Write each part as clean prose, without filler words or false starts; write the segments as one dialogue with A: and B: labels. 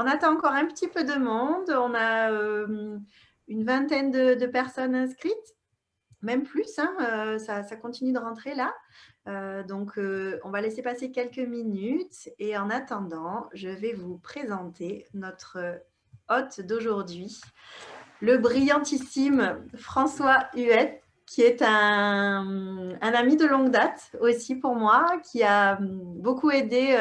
A: attend encore un petit peu de monde. On a une vingtaine de personnes inscrites, même plus, hein, ça continue de rentrer là. Donc, on va laisser passer quelques minutes. Et en attendant, je vais vous présenter notre hôte d'aujourd'hui, le brillantissime François Huette, qui est un ami de longue date aussi pour moi, qui a beaucoup aidé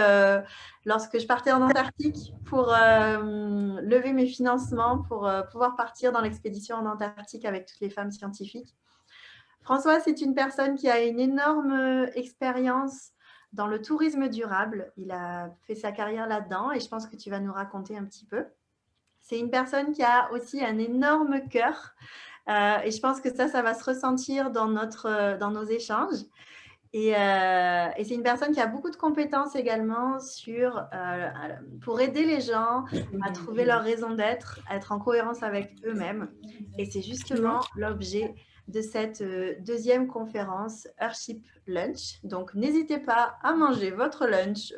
A: lorsque je partais en Antarctique pour lever mes financements pour pouvoir partir dans l'expédition en Antarctique avec toutes les femmes scientifiques. François, c'est une personne qui a une énorme expérience dans le tourisme durable. Il a fait sa carrière là-dedans et je pense que tu vas nous raconter un petit peu. C'est une personne qui a aussi un énorme cœur et je pense que ça va se ressentir dans nos échanges. Et c'est une personne qui a beaucoup de compétences également pour aider les gens à trouver leur raison d'être, à être en cohérence avec eux-mêmes. Et c'est justement l'objet de cette deuxième conférence Earthship Lunch. Donc, n'hésitez pas à manger votre lunch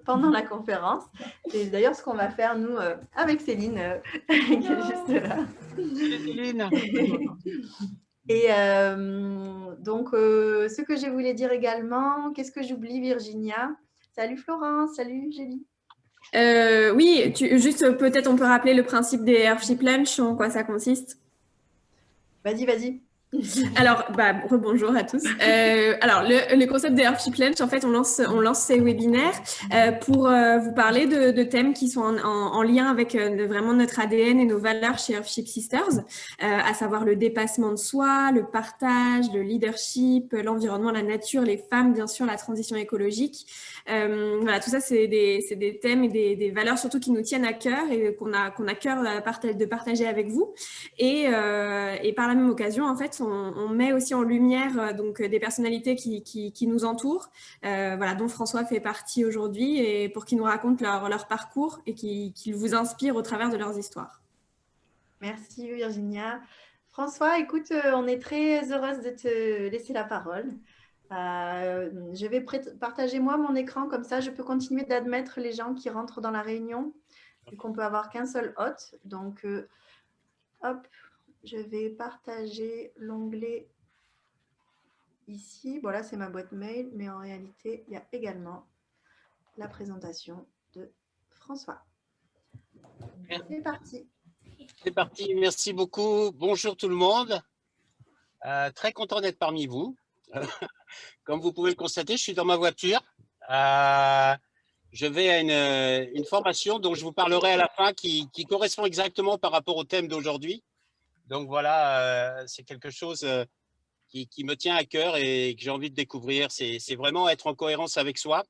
A: pendant la conférence. C'est d'ailleurs ce qu'on va faire, nous, avec Céline, qui est juste là.
B: Céline.
A: Et donc, ce que je voulais dire également, qu'est-ce que j'oublie, Virginia? Salut Florence, salut Julie.
C: Oui, juste peut-être on peut rappeler le principe des Earthship Lunch, en quoi ça consiste.
A: Vas-y.
C: Alors, rebonjour à tous. Alors, le concept des Earthship Lunch, en fait, on lance ces webinaires pour vous parler de thèmes qui sont en lien avec vraiment notre ADN et nos valeurs chez Earthship Sisters, à savoir le dépassement de soi, le partage, le leadership, l'environnement, la nature, les femmes, bien sûr, la transition écologique. Voilà, tout ça, c'est des thèmes et des valeurs surtout qui nous tiennent à cœur et qu'on a cœur de partager avec vous. Et par la même occasion, en fait, on met aussi en lumière donc des personnalités qui nous entourent, voilà, dont François fait partie aujourd'hui, et pour qu'ils nous racontent leur parcours et qu'ils vous inspirent au travers de leurs histoires.
A: Merci Virginia. François, écoute, on est très heureuse de te laisser la parole. Je vais partager moi mon écran, comme ça je peux continuer d'admettre les gens qui rentrent dans la réunion, vu qu'on peut avoir qu'un seul hôte. Donc, hop, je vais partager l'onglet ici. Bon, là, c'est ma boîte mail, mais en réalité, il y a également la présentation de François. C'est parti.
B: C'est parti, merci beaucoup. Bonjour tout le monde. Très content d'être parmi vous. Comme vous pouvez le constater, je suis dans ma voiture. Je vais à une formation dont je vous parlerai à la fin qui correspond exactement par rapport au thème d'aujourd'hui. Donc voilà, c'est quelque chose qui me tient à cœur et que j'ai envie de découvrir. C'est vraiment être en cohérence avec soi.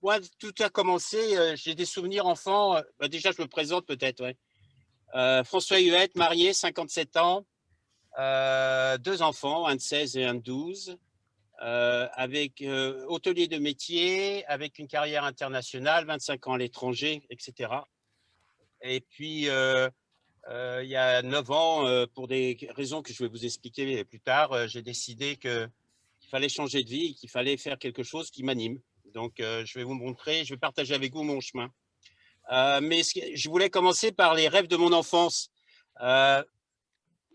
B: Moi, tout a commencé, j'ai des souvenirs enfants. Déjà, je me présente peut-être. Ouais. François Huette, marié, 57 ans, 2 enfants, un de 16 et un de 12, avec hôtelier de métier, avec une carrière internationale, 25 ans à l'étranger, etc. Et puis, il y a 9 ans, pour des raisons que je vais vous expliquer plus tard, j'ai décidé qu'il fallait changer de vie et qu'il fallait faire quelque chose qui m'anime. Donc, je vais vous montrer, je vais partager avec vous mon chemin. Mais je voulais commencer par les rêves de mon enfance. Moi,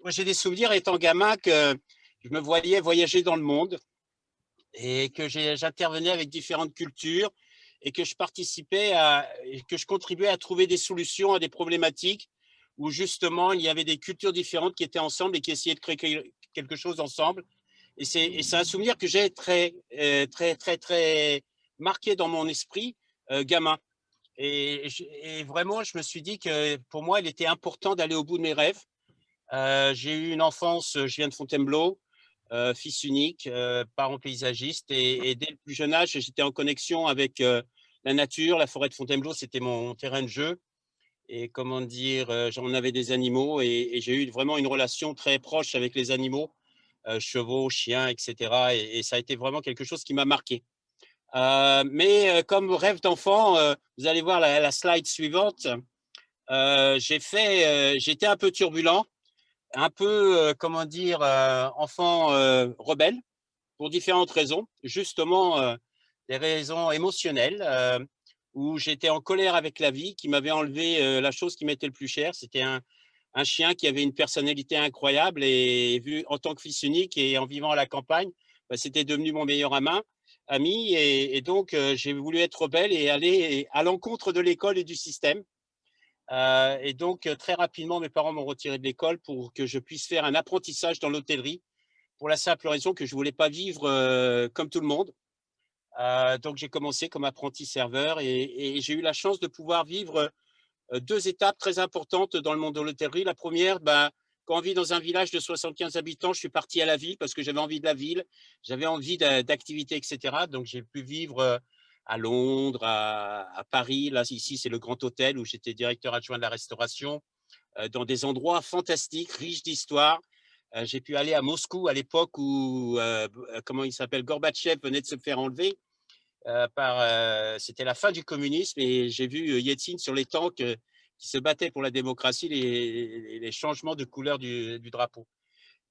B: j'ai des souvenirs étant gamin que je me voyais voyager dans le monde et que j'intervenais avec différentes cultures et que je participais et que je contribuais à trouver des solutions à des problématiques où justement il y avait des cultures différentes qui étaient ensemble et qui essayaient de créer quelque chose ensemble. Et c'est un souvenir que j'ai très marqué dans mon esprit gamin. Et vraiment, je me suis dit que pour moi, il était important d'aller au bout de mes rêves. J'ai eu une enfance, je viens de Fontainebleau, fils unique, parents paysagistes, et dès le plus jeune âge, j'étais en connexion avec la nature. La forêt de Fontainebleau, c'était mon terrain de jeu. Et comment dire, j'en avais des animaux et j'ai eu vraiment une relation très proche avec les animaux, chevaux, chiens, etc. Et ça a été vraiment quelque chose qui m'a marqué. Mais comme rêve d'enfant, vous allez voir la slide suivante. J'étais un peu turbulent, un peu, comment dire, enfant rebelle pour différentes raisons, justement des raisons émotionnelles. où j'étais en colère avec la vie, qui m'avait enlevé la chose qui m'était le plus chère. C'était un chien qui avait une personnalité incroyable et vu en tant que fils unique et en vivant à la campagne, bah, c'était devenu mon meilleur ami. Et donc, j'ai voulu être rebelle et aller à l'encontre de l'école et du système. Et donc, très rapidement, mes parents m'ont retiré de l'école pour que je puisse faire un apprentissage dans l'hôtellerie, pour la simple raison que je ne voulais pas vivre comme tout le monde. Donc, j'ai commencé comme apprenti serveur et j'ai eu la chance de pouvoir vivre deux étapes très importantes dans le monde de l'hôtellerie. La première, ben, quand on vit dans un village de 75 habitants, je suis parti à la ville parce que j'avais envie de la ville, j'avais envie d'activités, etc. Donc, j'ai pu vivre à Londres, à Paris. Là, ici, c'est le Grand Hôtel où j'étais directeur adjoint de la restauration, dans des endroits fantastiques, riches d'histoire. J'ai pu aller à Moscou à l'époque où, comment il s'appelle, Gorbatchev venait de se faire enlever. C'était la fin du communisme et j'ai vu Yeltsin sur les tanks qui se battaient pour la démocratie, les changements de couleur du drapeau.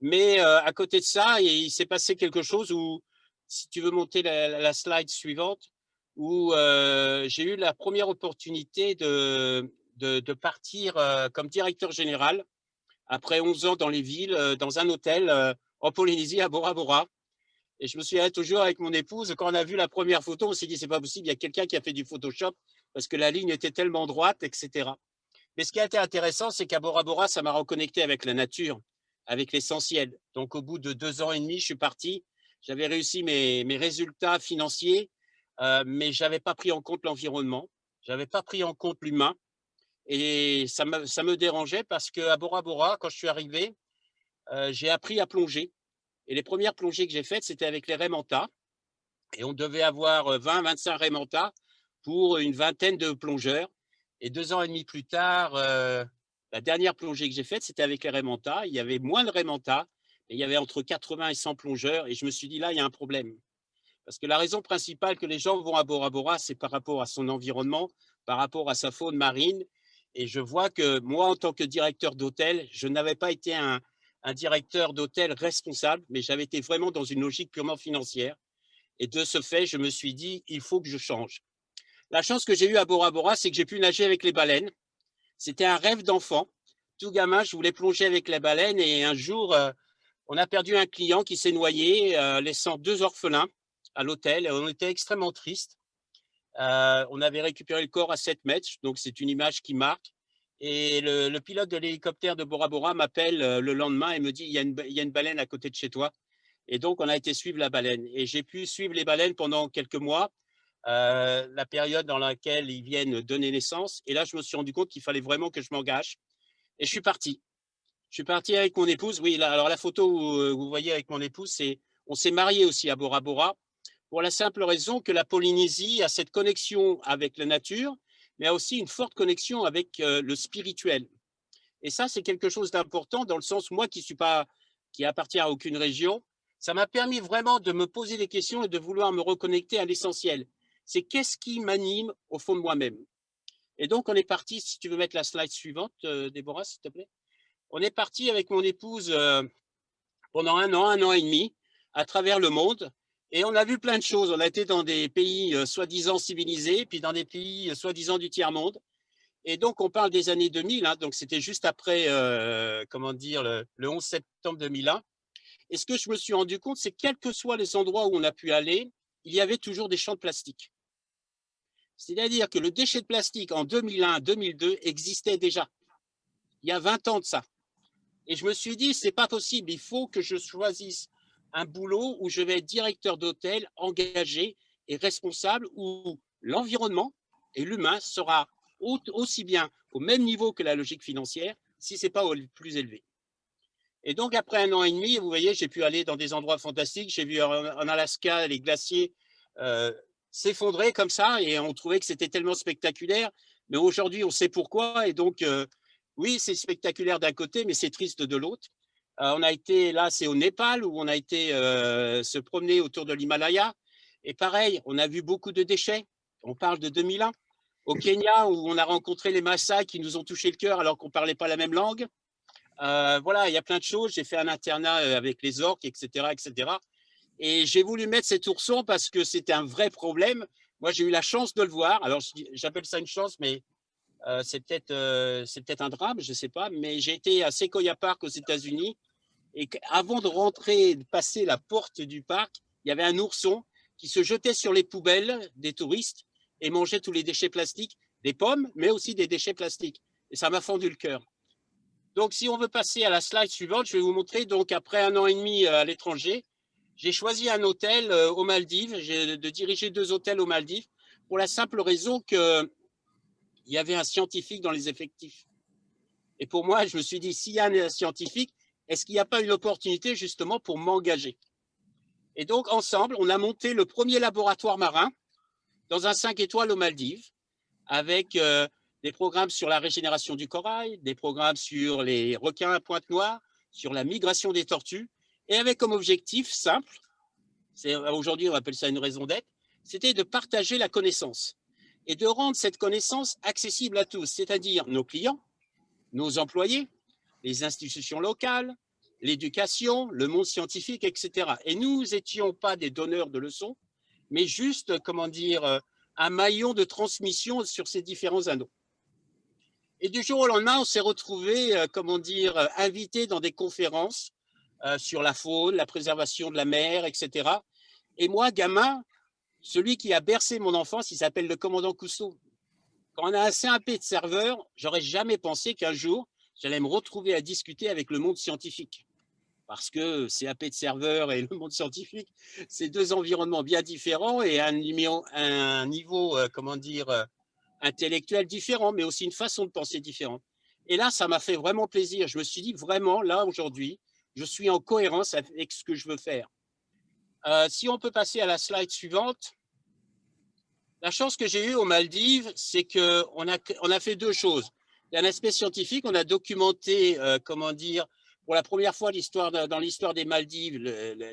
B: Mais à côté de ça, il s'est passé quelque chose où, si tu veux monter la slide suivante, où j'ai eu la première opportunité de partir comme directeur général après 11 ans dans les villes, dans un hôtel en Polynésie, à Bora Bora. Et je me souviens toujours avec mon épouse, quand on a vu la première photo, on s'est dit, c'est pas possible, il y a quelqu'un qui a fait du Photoshop parce que la ligne était tellement droite, etc. Mais ce qui a été intéressant, c'est qu'à Bora Bora, ça m'a reconnecté avec la nature, avec l'essentiel. Donc, au bout de 2 ans et demi, je suis parti. J'avais réussi mes résultats financiers, mais je n'avais pas pris en compte l'environnement. Je n'avais pas pris en compte l'humain. Et ça me dérangeait parce qu'à Bora Bora, quand je suis arrivé, j'ai appris à plonger. Et les premières plongées que j'ai faites, c'était avec les Raimanta. Et on devait avoir 20-25 Raimanta pour une vingtaine de plongeurs. Et 2 ans et demi plus tard, la dernière plongée que j'ai faite, c'était avec les Raimanta. Il y avait moins de Raimanta, mais il y avait entre 80 et 100 plongeurs. Et je me suis dit, là, il y a un problème. Parce que la raison principale que les gens vont à Bora Bora, c'est par rapport à son environnement, par rapport à sa faune marine. Et je vois que moi, en tant que directeur d'hôtel, je n'avais pas été un directeur d'hôtel responsable, mais j'avais été vraiment dans une logique purement financière. Et de ce fait, je me suis dit, il faut que je change. La chance que j'ai eue à Bora Bora, c'est que j'ai pu nager avec les baleines. C'était un rêve d'enfant. Tout gamin, je voulais plonger avec les baleines. Et un jour, on a perdu un client qui s'est noyé, laissant 2 orphelins à l'hôtel. On était extrêmement tristes. On avait récupéré le corps à 7 mètres, donc c'est une image qui marque. Et le pilote de l'hélicoptère de Bora Bora m'appelle le lendemain et me dit, il y a une baleine à côté de chez toi. Et donc, on a été suivre la baleine. Et j'ai pu suivre les baleines pendant quelques mois, la période dans laquelle ils viennent donner naissance. Et là, je me suis rendu compte qu'il fallait vraiment que je m'engage. Et je suis parti. Je suis parti avec mon épouse. Oui, là, alors la photo où vous voyez avec mon épouse, on s'est mariés aussi à Bora Bora, pour la simple raison que la Polynésie a cette connexion avec la nature, mais a aussi une forte connexion avec le spirituel. Et ça, c'est quelque chose d'important dans le sens, moi qui appartient à aucune région, ça m'a permis vraiment de me poser des questions et de vouloir me reconnecter à l'essentiel. C'est qu'est-ce qui m'anime au fond de moi-même. Et donc, on est parti, si tu veux mettre la slide suivante, Déborah, s'il te plaît. On est parti avec mon épouse pendant un an et demi, à travers le monde. Et on a vu plein de choses. On a été dans des pays soi-disant civilisés, puis dans des pays soi-disant du tiers-monde. Et donc, on parle des années 2000, hein, donc c'était juste après, comment dire, le 11 septembre 2001. Et ce que je me suis rendu compte, c'est que quels que soient les endroits où on a pu aller, il y avait toujours des champs de plastique. C'est-à-dire que le déchet de plastique en 2001-2002 existait déjà. Il y a 20 ans de ça. Et je me suis dit, c'est pas possible, il faut que je choisisse un boulot où je vais être directeur d'hôtel, engagé et responsable, où l'environnement et l'humain sera aussi bien au même niveau que la logique financière, si ce n'est pas au plus élevé. Et donc, après un an et demi, vous voyez, j'ai pu aller dans des endroits fantastiques. J'ai vu en Alaska les glaciers s'effondrer comme ça et on trouvait que c'était tellement spectaculaire. Mais aujourd'hui, on sait pourquoi. Et donc, oui, c'est spectaculaire d'un côté, mais c'est triste de l'autre. On a été, là, c'est au Népal, où on a été se promener autour de l'Himalaya. Et pareil, on a vu beaucoup de déchets. On parle de 2001. Au Kenya, où on a rencontré les Maasai qui nous ont touché le cœur alors qu'on ne parlait pas la même langue. Voilà, il y a plein de choses. J'ai fait un internat avec les orques, etc., etc. Et j'ai voulu mettre cet ourson parce que c'était un vrai problème. Moi, j'ai eu la chance de le voir. Alors, j'appelle ça une chance, mais c'est peut-être un drame, je ne sais pas. Mais j'ai été à Sequoia Park aux États-Unis. Et avant de rentrer, de passer la porte du parc, il y avait un ourson qui se jetait sur les poubelles des touristes et mangeait tous les déchets plastiques, des pommes, mais aussi des déchets plastiques. Et ça m'a fendu le cœur. Donc, si on veut passer à la slide suivante, je vais vous montrer, donc, après 1 an et demi à l'étranger, j'ai choisi un hôtel aux Maldives. J'ai de diriger 2 hôtels aux Maldives pour la simple raison qu'il y avait un scientifique dans les effectifs. Et pour moi, je me suis dit, s'il y a un scientifique, est-ce qu'il n'y a pas une opportunité justement pour m'engager? Et donc, ensemble, on a monté le premier laboratoire marin dans un 5 étoiles aux Maldives avec des programmes sur la régénération du corail, des programmes sur les requins à pointe noire, sur la migration des tortues, et avec comme objectif simple, aujourd'hui on appelle ça une raison d'être, c'était de partager la connaissance et de rendre cette connaissance accessible à tous, c'est-à-dire nos clients, nos employés, les institutions locales, l'éducation, le monde scientifique, etc. Et nous n'étions pas des donneurs de leçons, mais juste, comment dire, un maillon de transmission sur ces différents anneaux. Et du jour au lendemain, on s'est retrouvés, comment dire, invités dans des conférences sur la faune, la préservation de la mer, etc. Et moi, gamin, celui qui a bercé mon enfance, il s'appelle le commandant Cousteau. Quand on a un CAP de serveur, j'aurais jamais pensé qu'un jour, j'allais me retrouver à discuter avec le monde scientifique. Parce que CAP de serveur et le monde scientifique, c'est 2 environnements bien différents et un niveau comment dire, intellectuel différent, mais aussi une façon de penser différente. Et là, ça m'a fait vraiment plaisir. Je me suis dit, vraiment, là, aujourd'hui, je suis en cohérence avec ce que je veux faire. Si on peut passer à la slide suivante. La chance que j'ai eue aux Maldives, c'est qu'on a fait 2 choses. Il y a un aspect scientifique, on a documenté, comment dire, pour la première fois dans l'histoire des Maldives,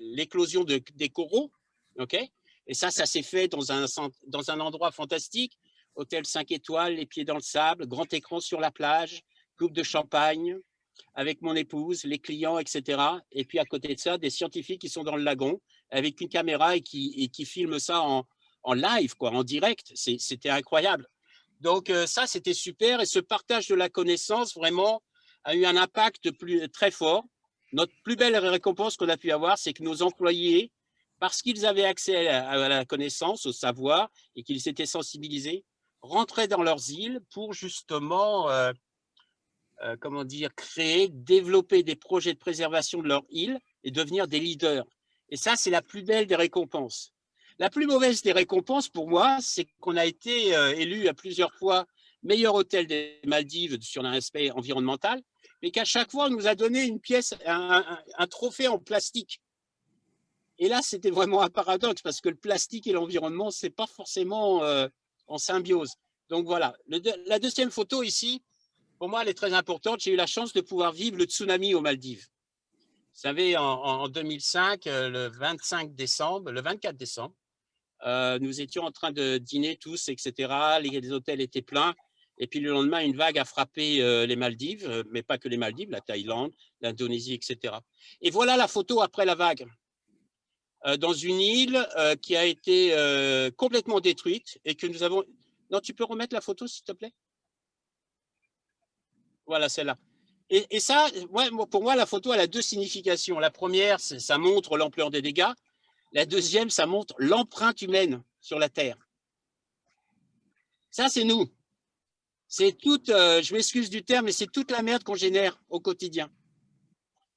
B: l'éclosion des coraux. Okay, et ça s'est fait dans un endroit fantastique, hôtel 5 étoiles, les pieds dans le sable, grand écran sur la plage, coupe de champagne, avec mon épouse, les clients, etc. Et puis à côté de ça, des scientifiques qui sont dans le lagon avec une caméra et qui filment ça en live, quoi, en direct. C'était incroyable. Donc ça, c'était super. Et ce partage de la connaissance, vraiment, a eu un impact très fort. Notre plus belle récompense qu'on a pu avoir, c'est que nos employés, parce qu'ils avaient accès à la connaissance, au savoir, et qu'ils s'étaient sensibilisés, rentraient dans leurs îles pour justement, comment dire, créer, développer des projets de préservation de leur île et devenir des leaders. Et ça, c'est la plus belle des récompenses. La plus mauvaise des récompenses, pour moi, c'est qu'on a été élu à plusieurs fois meilleur hôtel des Maldives sur un aspect environnemental, mais qu'à chaque fois, on nous a donné une pièce, un trophée en plastique. Et là, c'était vraiment un paradoxe, parce que le plastique et l'environnement, ce n'est pas forcément en symbiose. Donc voilà. La deuxième photo ici, pour moi, elle est très importante. J'ai eu la chance de pouvoir vivre le tsunami aux Maldives. Vous savez, en 2005, le 24 décembre, nous étions en train de dîner tous, etc. Les hôtels étaient pleins. Et puis le lendemain, une vague a frappé les Maldives, mais pas que les Maldives, la Thaïlande, l'Indonésie, etc. Et voilà la photo après la vague. Dans une île qui a été complètement détruite et que nous avons… Non, tu peux remettre la photo, s'il te plaît? Voilà, celle-là. Et ça, ouais, pour moi, la photo, elle a 2 significations. La première, ça montre l'ampleur des dégâts. La deuxième, ça montre l'empreinte humaine sur la Terre. Ça, c'est nous. C'est toute, je m'excuse du terme, mais c'est toute la merde qu'on génère au quotidien.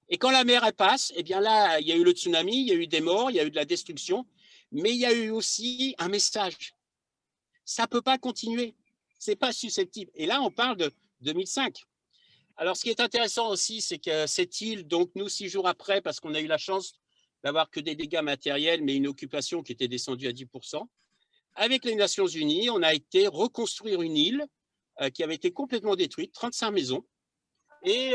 B: Et quand la mer, elle passe, eh bien là, il y a eu le tsunami, il y a eu des morts, il y a eu de la destruction, mais il y a eu aussi un message. Ça ne peut pas continuer. Ce n'est pas susceptible. Et là, on parle de 2005. Alors, ce qui est intéressant aussi, c'est que cette île, donc nous, 6 jours après, parce qu'on a eu la chance d'avoir que des dégâts matériels, mais une occupation qui était descendue à 10%, avec les Nations Unies, on a été reconstruire une île qui avait été complètement détruite, 35 maisons, et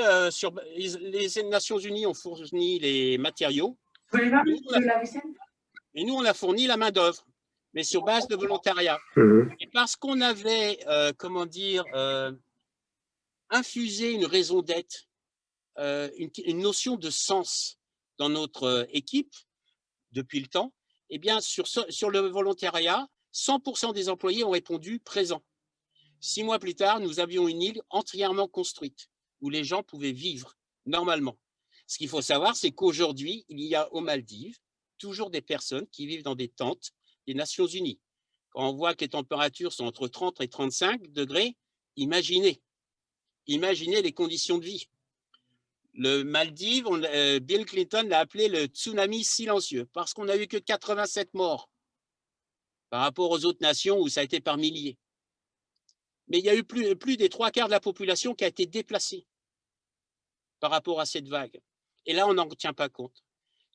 B: les Nations Unies ont fourni les matériaux, et nous, on a fourni la main-d'œuvre, mais sur base de volontariat. Et parce qu'on avait, comment dire, infusé une raison d'être, une notion de sens dans notre équipe depuis le temps, eh bien, sur le volontariat, 100% des employés ont répondu présent. 6 mois plus tard, nous avions une île entièrement construite où les gens pouvaient vivre normalement. Ce qu'il faut savoir, c'est qu'aujourd'hui, il y a aux Maldives toujours des personnes qui vivent dans des tentes des Nations Unies. Quand on voit que les températures sont entre 30 et 35 degrés, imaginez les conditions de vie. Le Maldives, Bill Clinton l'a appelé le tsunami silencieux parce qu'on n'a eu que 87 morts par rapport aux autres nations où ça a été par milliers. Mais il y a eu plus des 3/4 de la population qui a été déplacée par rapport à cette vague. Et là, on n'en tient pas compte.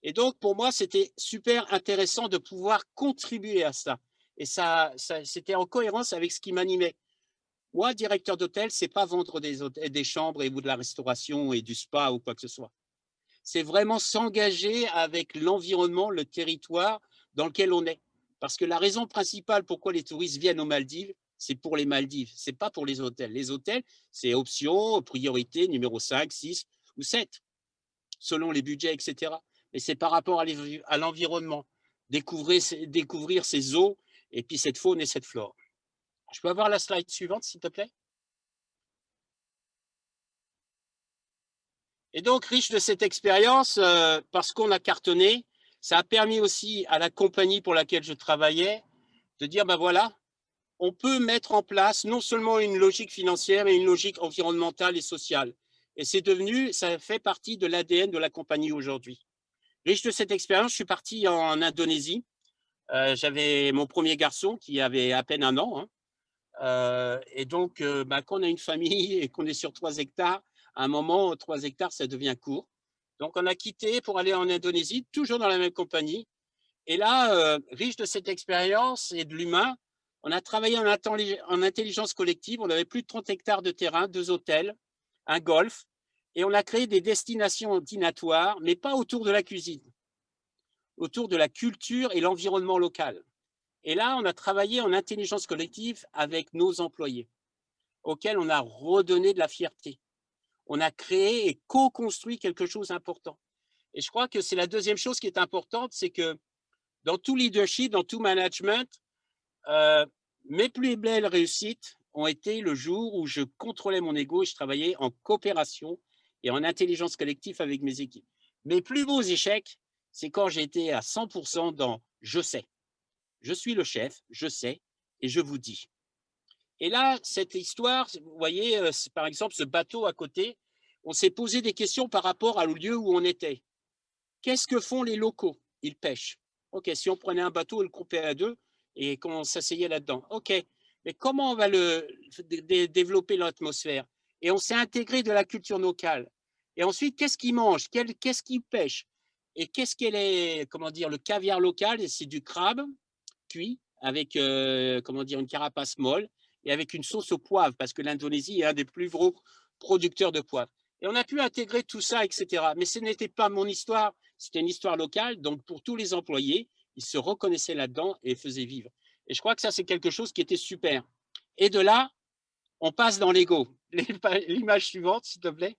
B: Et donc, pour moi, c'était super intéressant de pouvoir contribuer à ça. Et ça c'était en cohérence avec ce qui m'animait. Moi, directeur d'hôtel, c'est pas vendre des chambres et ou de la restauration et du spa ou quoi que ce soit. C'est vraiment s'engager avec l'environnement, le territoire dans lequel on est. Parce que la raison principale pourquoi les touristes viennent aux Maldives, c'est pour les Maldives, c'est pas pour les hôtels. Les hôtels, c'est option, priorité numéro 5, 6 ou 7, selon les budgets, etc. Mais c'est par rapport à l'environnement, découvrir ces eaux et puis cette faune et cette flore. Je peux avoir la slide suivante, s'il te plaît? Et donc, riche de cette expérience, parce qu'on a cartonné, ça a permis aussi à la compagnie pour laquelle je travaillais de dire, ben voilà, on peut mettre en place non seulement une logique financière, mais une logique environnementale et sociale. Et c'est devenu, ça fait partie de l'ADN de la compagnie aujourd'hui. Riche de cette expérience, je suis parti en Indonésie. J'avais mon premier garçon qui avait à peine 1 an. Hein. Et donc, quand on a une famille et qu'on est sur 3 hectares, à un moment, 3 hectares, ça devient court. Donc, on a quitté pour aller en Indonésie, toujours dans la même compagnie. Et là, riche de cette expérience et de l'humain, on a travaillé en intelligence collective. On avait plus de 30 hectares de terrain, 2 hôtels, un golf. Et on a créé des destinations dînatoires, mais pas autour de la cuisine, autour de la culture et l'environnement local. Et là, on a travaillé en intelligence collective avec nos employés, auxquels on a redonné de la fierté. On a créé et co-construit quelque chose d'important. Et je crois que c'est la deuxième chose qui est importante, c'est que dans tout leadership, dans tout management, mes plus belles réussites ont été le jour où je contrôlais mon ego et je travaillais en coopération et en intelligence collective avec mes équipes. Mes plus beaux échecs, c'est quand j'étais à 100% dans « je sais ». Je suis le chef, je sais, et je vous dis. Et là, cette histoire, vous voyez, par exemple, ce bateau à côté, on s'est posé des questions par rapport au lieu où on était. Qu'est-ce que font les locaux? Ils pêchent. OK, si on prenait un bateau et le coupait à 2 et qu'on s'asseyait là-dedans. OK, mais comment on va développer l'atmosphère? Et on s'est intégré de la culture locale. Et ensuite, qu'est-ce qu'ils mangent? Qu'est-ce qu'ils pêchent? Et qu'est-ce qu'elle est, comment dire, le caviar local? C'est du crabe cuit avec une carapace molle et avec une sauce au poivre, parce que l'Indonésie est un des plus gros producteurs de poivre. Et on a pu intégrer tout ça, etc. Mais ce n'était pas mon histoire, c'était une histoire locale. Donc, pour tous les employés, ils se reconnaissaient là-dedans et faisaient vivre. Et je crois que ça, c'est quelque chose qui était super. Et de là, on passe dans l'ego. L'image suivante, s'il te plaît.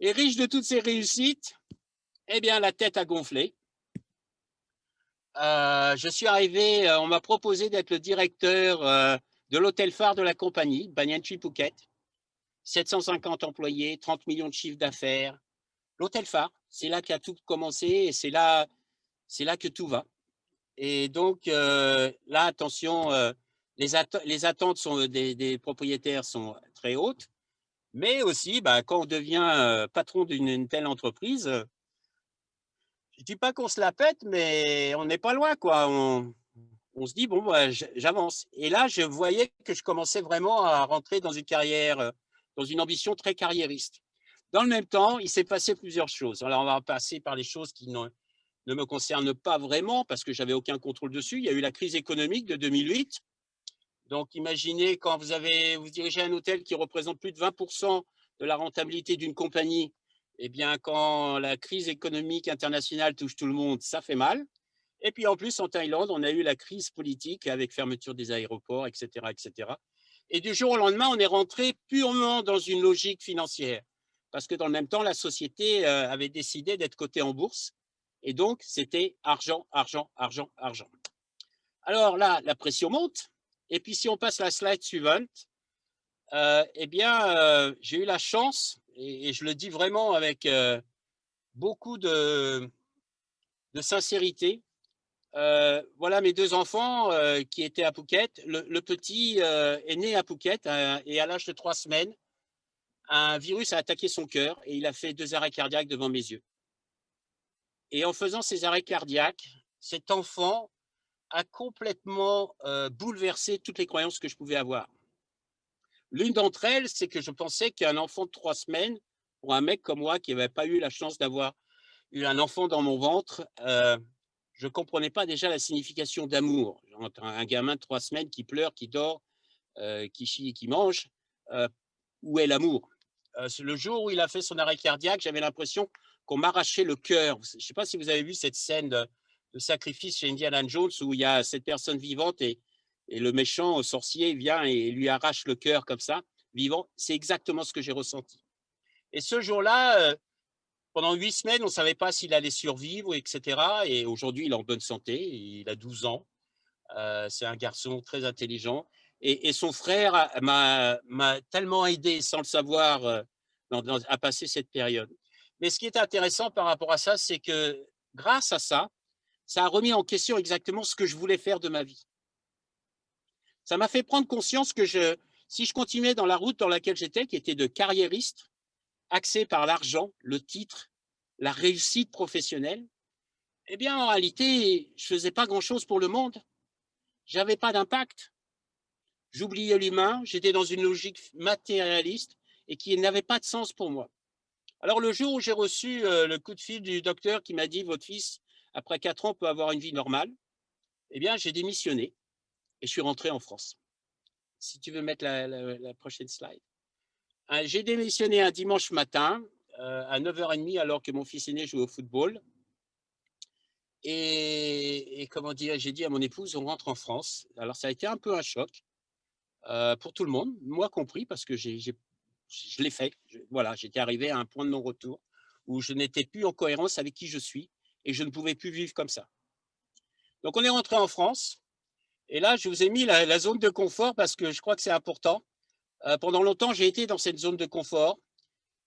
B: Et riche de toutes ces réussites, eh bien, la tête a gonflé. Je suis arrivé, on m'a proposé d'être le directeur de l'hôtel phare de la compagnie, Banyan Tree Phuket. 750 employés, 30 millions de chiffre d'affaires. L'hôtel phare, c'est là qu'a tout commencé et c'est là que tout va. Et donc, là, attention, les attentes des propriétaires sont très hautes, mais aussi, quand on devient patron d'une telle entreprise, je ne dis pas qu'on se la pète, mais on n'est pas loin, quoi. On se dit, bon, j'avance. Et là, je voyais que je commençais vraiment à rentrer dans une carrière, dans une ambition très carriériste. Dans le même temps, il s'est passé plusieurs choses. Alors, on va passer par les choses qui ne me concernent pas vraiment parce que j'avais aucun contrôle dessus. Il y a eu la crise économique de 2008. Donc, imaginez quand vous dirigez un hôtel qui représente plus de 20% de la rentabilité d'une compagnie, eh bien, quand la crise économique internationale touche tout le monde, ça fait mal. Et puis, en plus, en Thaïlande, on a eu la crise politique avec fermeture des aéroports, etc., etc. Et du jour au lendemain, on est rentré purement dans une logique financière. Parce que dans le même temps, la société avait décidé d'être cotée en bourse. Et donc, c'était argent, argent, argent, argent. Alors là, la pression monte. Et puis, si on passe la slide suivante, eh bien, j'ai eu la chance, et je le dis vraiment avec beaucoup de sincérité. Voilà mes 2 enfants qui étaient à Phuket. Le petit est né à Phuket et à l'âge de 3 semaines, un virus a attaqué son cœur et il a fait 2 arrêts cardiaques devant mes yeux. Et en faisant ces arrêts cardiaques, cet enfant a complètement bouleversé toutes les croyances que je pouvais avoir. L'une d'entre elles, c'est que je pensais qu'un enfant de 3 semaines, pour un mec comme moi qui n'avait pas eu la chance d'avoir eu un enfant dans mon ventre, je ne comprenais pas déjà la signification d'amour. Entre un gamin de 3 semaines qui pleure, qui dort, qui chie et qui mange, où est l'amour? Le jour où il a fait son arrêt cardiaque, j'avais l'impression qu'on m'arrachait le cœur. Je ne sais pas si vous avez vu cette scène de sacrifice chez Indiana Jones où il y a cette personne vivante et le méchant sorcier vient et lui arrache le cœur comme ça, vivant. C'est exactement ce que j'ai ressenti. Et ce jour-là, pendant 8 semaines, on ne savait pas s'il allait survivre, etc. Et aujourd'hui, il est en bonne santé, il a 12 ans. C'est un garçon très intelligent. Et son frère m'a tellement aidé, sans le savoir, à passer cette période. Mais ce qui est intéressant par rapport à ça, c'est que grâce à ça, ça a remis en question exactement ce que je voulais faire de ma vie. Ça m'a fait prendre conscience que si je continuais dans la route dans laquelle j'étais, qui était de carriériste, axé par l'argent, le titre, la réussite professionnelle, eh bien, en réalité, je ne faisais pas grand-chose pour le monde. Je n'avais pas d'impact. J'oubliais l'humain, j'étais dans une logique matérialiste et qui n'avait pas de sens pour moi. Alors, le jour où j'ai reçu le coup de fil du docteur qui m'a dit « Votre fils, après 4 ans, peut avoir une vie normale », eh bien, j'ai démissionné et je suis rentré en France. Si tu veux mettre la prochaine slide. J'ai démissionné un dimanche matin à 9h30 alors que mon fils aîné jouait au football. Et comment dire, j'ai dit à mon épouse, on rentre en France. Alors, ça a été un peu un choc pour tout le monde, moi compris, parce que je l'ai fait. Voilà, j'étais arrivé à un point de non-retour où je n'étais plus en cohérence avec qui je suis et je ne pouvais plus vivre comme ça. Donc, on est rentré en France. Et là, je vous ai mis la zone de confort parce que je crois que c'est important. Pendant longtemps, j'ai été dans cette zone de confort.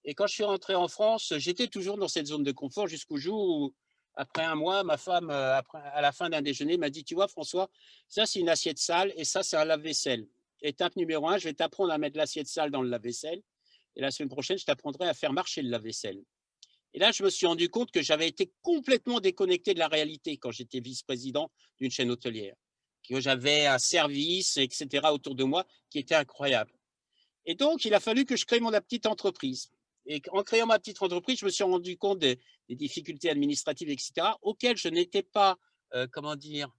B: Et quand je suis rentré en France, j'étais toujours dans cette zone de confort jusqu'au jour où, après un mois, ma femme, à la fin d'un déjeuner, m'a dit « Tu vois, François, ça, c'est une assiette sale et ça, c'est un lave-vaisselle. Étape numéro 1, je vais t'apprendre à mettre l'assiette sale dans le lave-vaisselle. Et la semaine prochaine, je t'apprendrai à faire marcher le lave-vaisselle. » Et là, je me suis rendu compte que j'avais été complètement déconnecté de la réalité quand j'étais vice-président d'une chaîne hôtelière, que j'avais un service, etc. autour de moi qui était incroyable. Et donc, il a fallu que je crée mon petite entreprise. Et en créant ma petite entreprise, je me suis rendu compte des difficultés administratives, etc., auxquelles je n'étais pas, comment dire,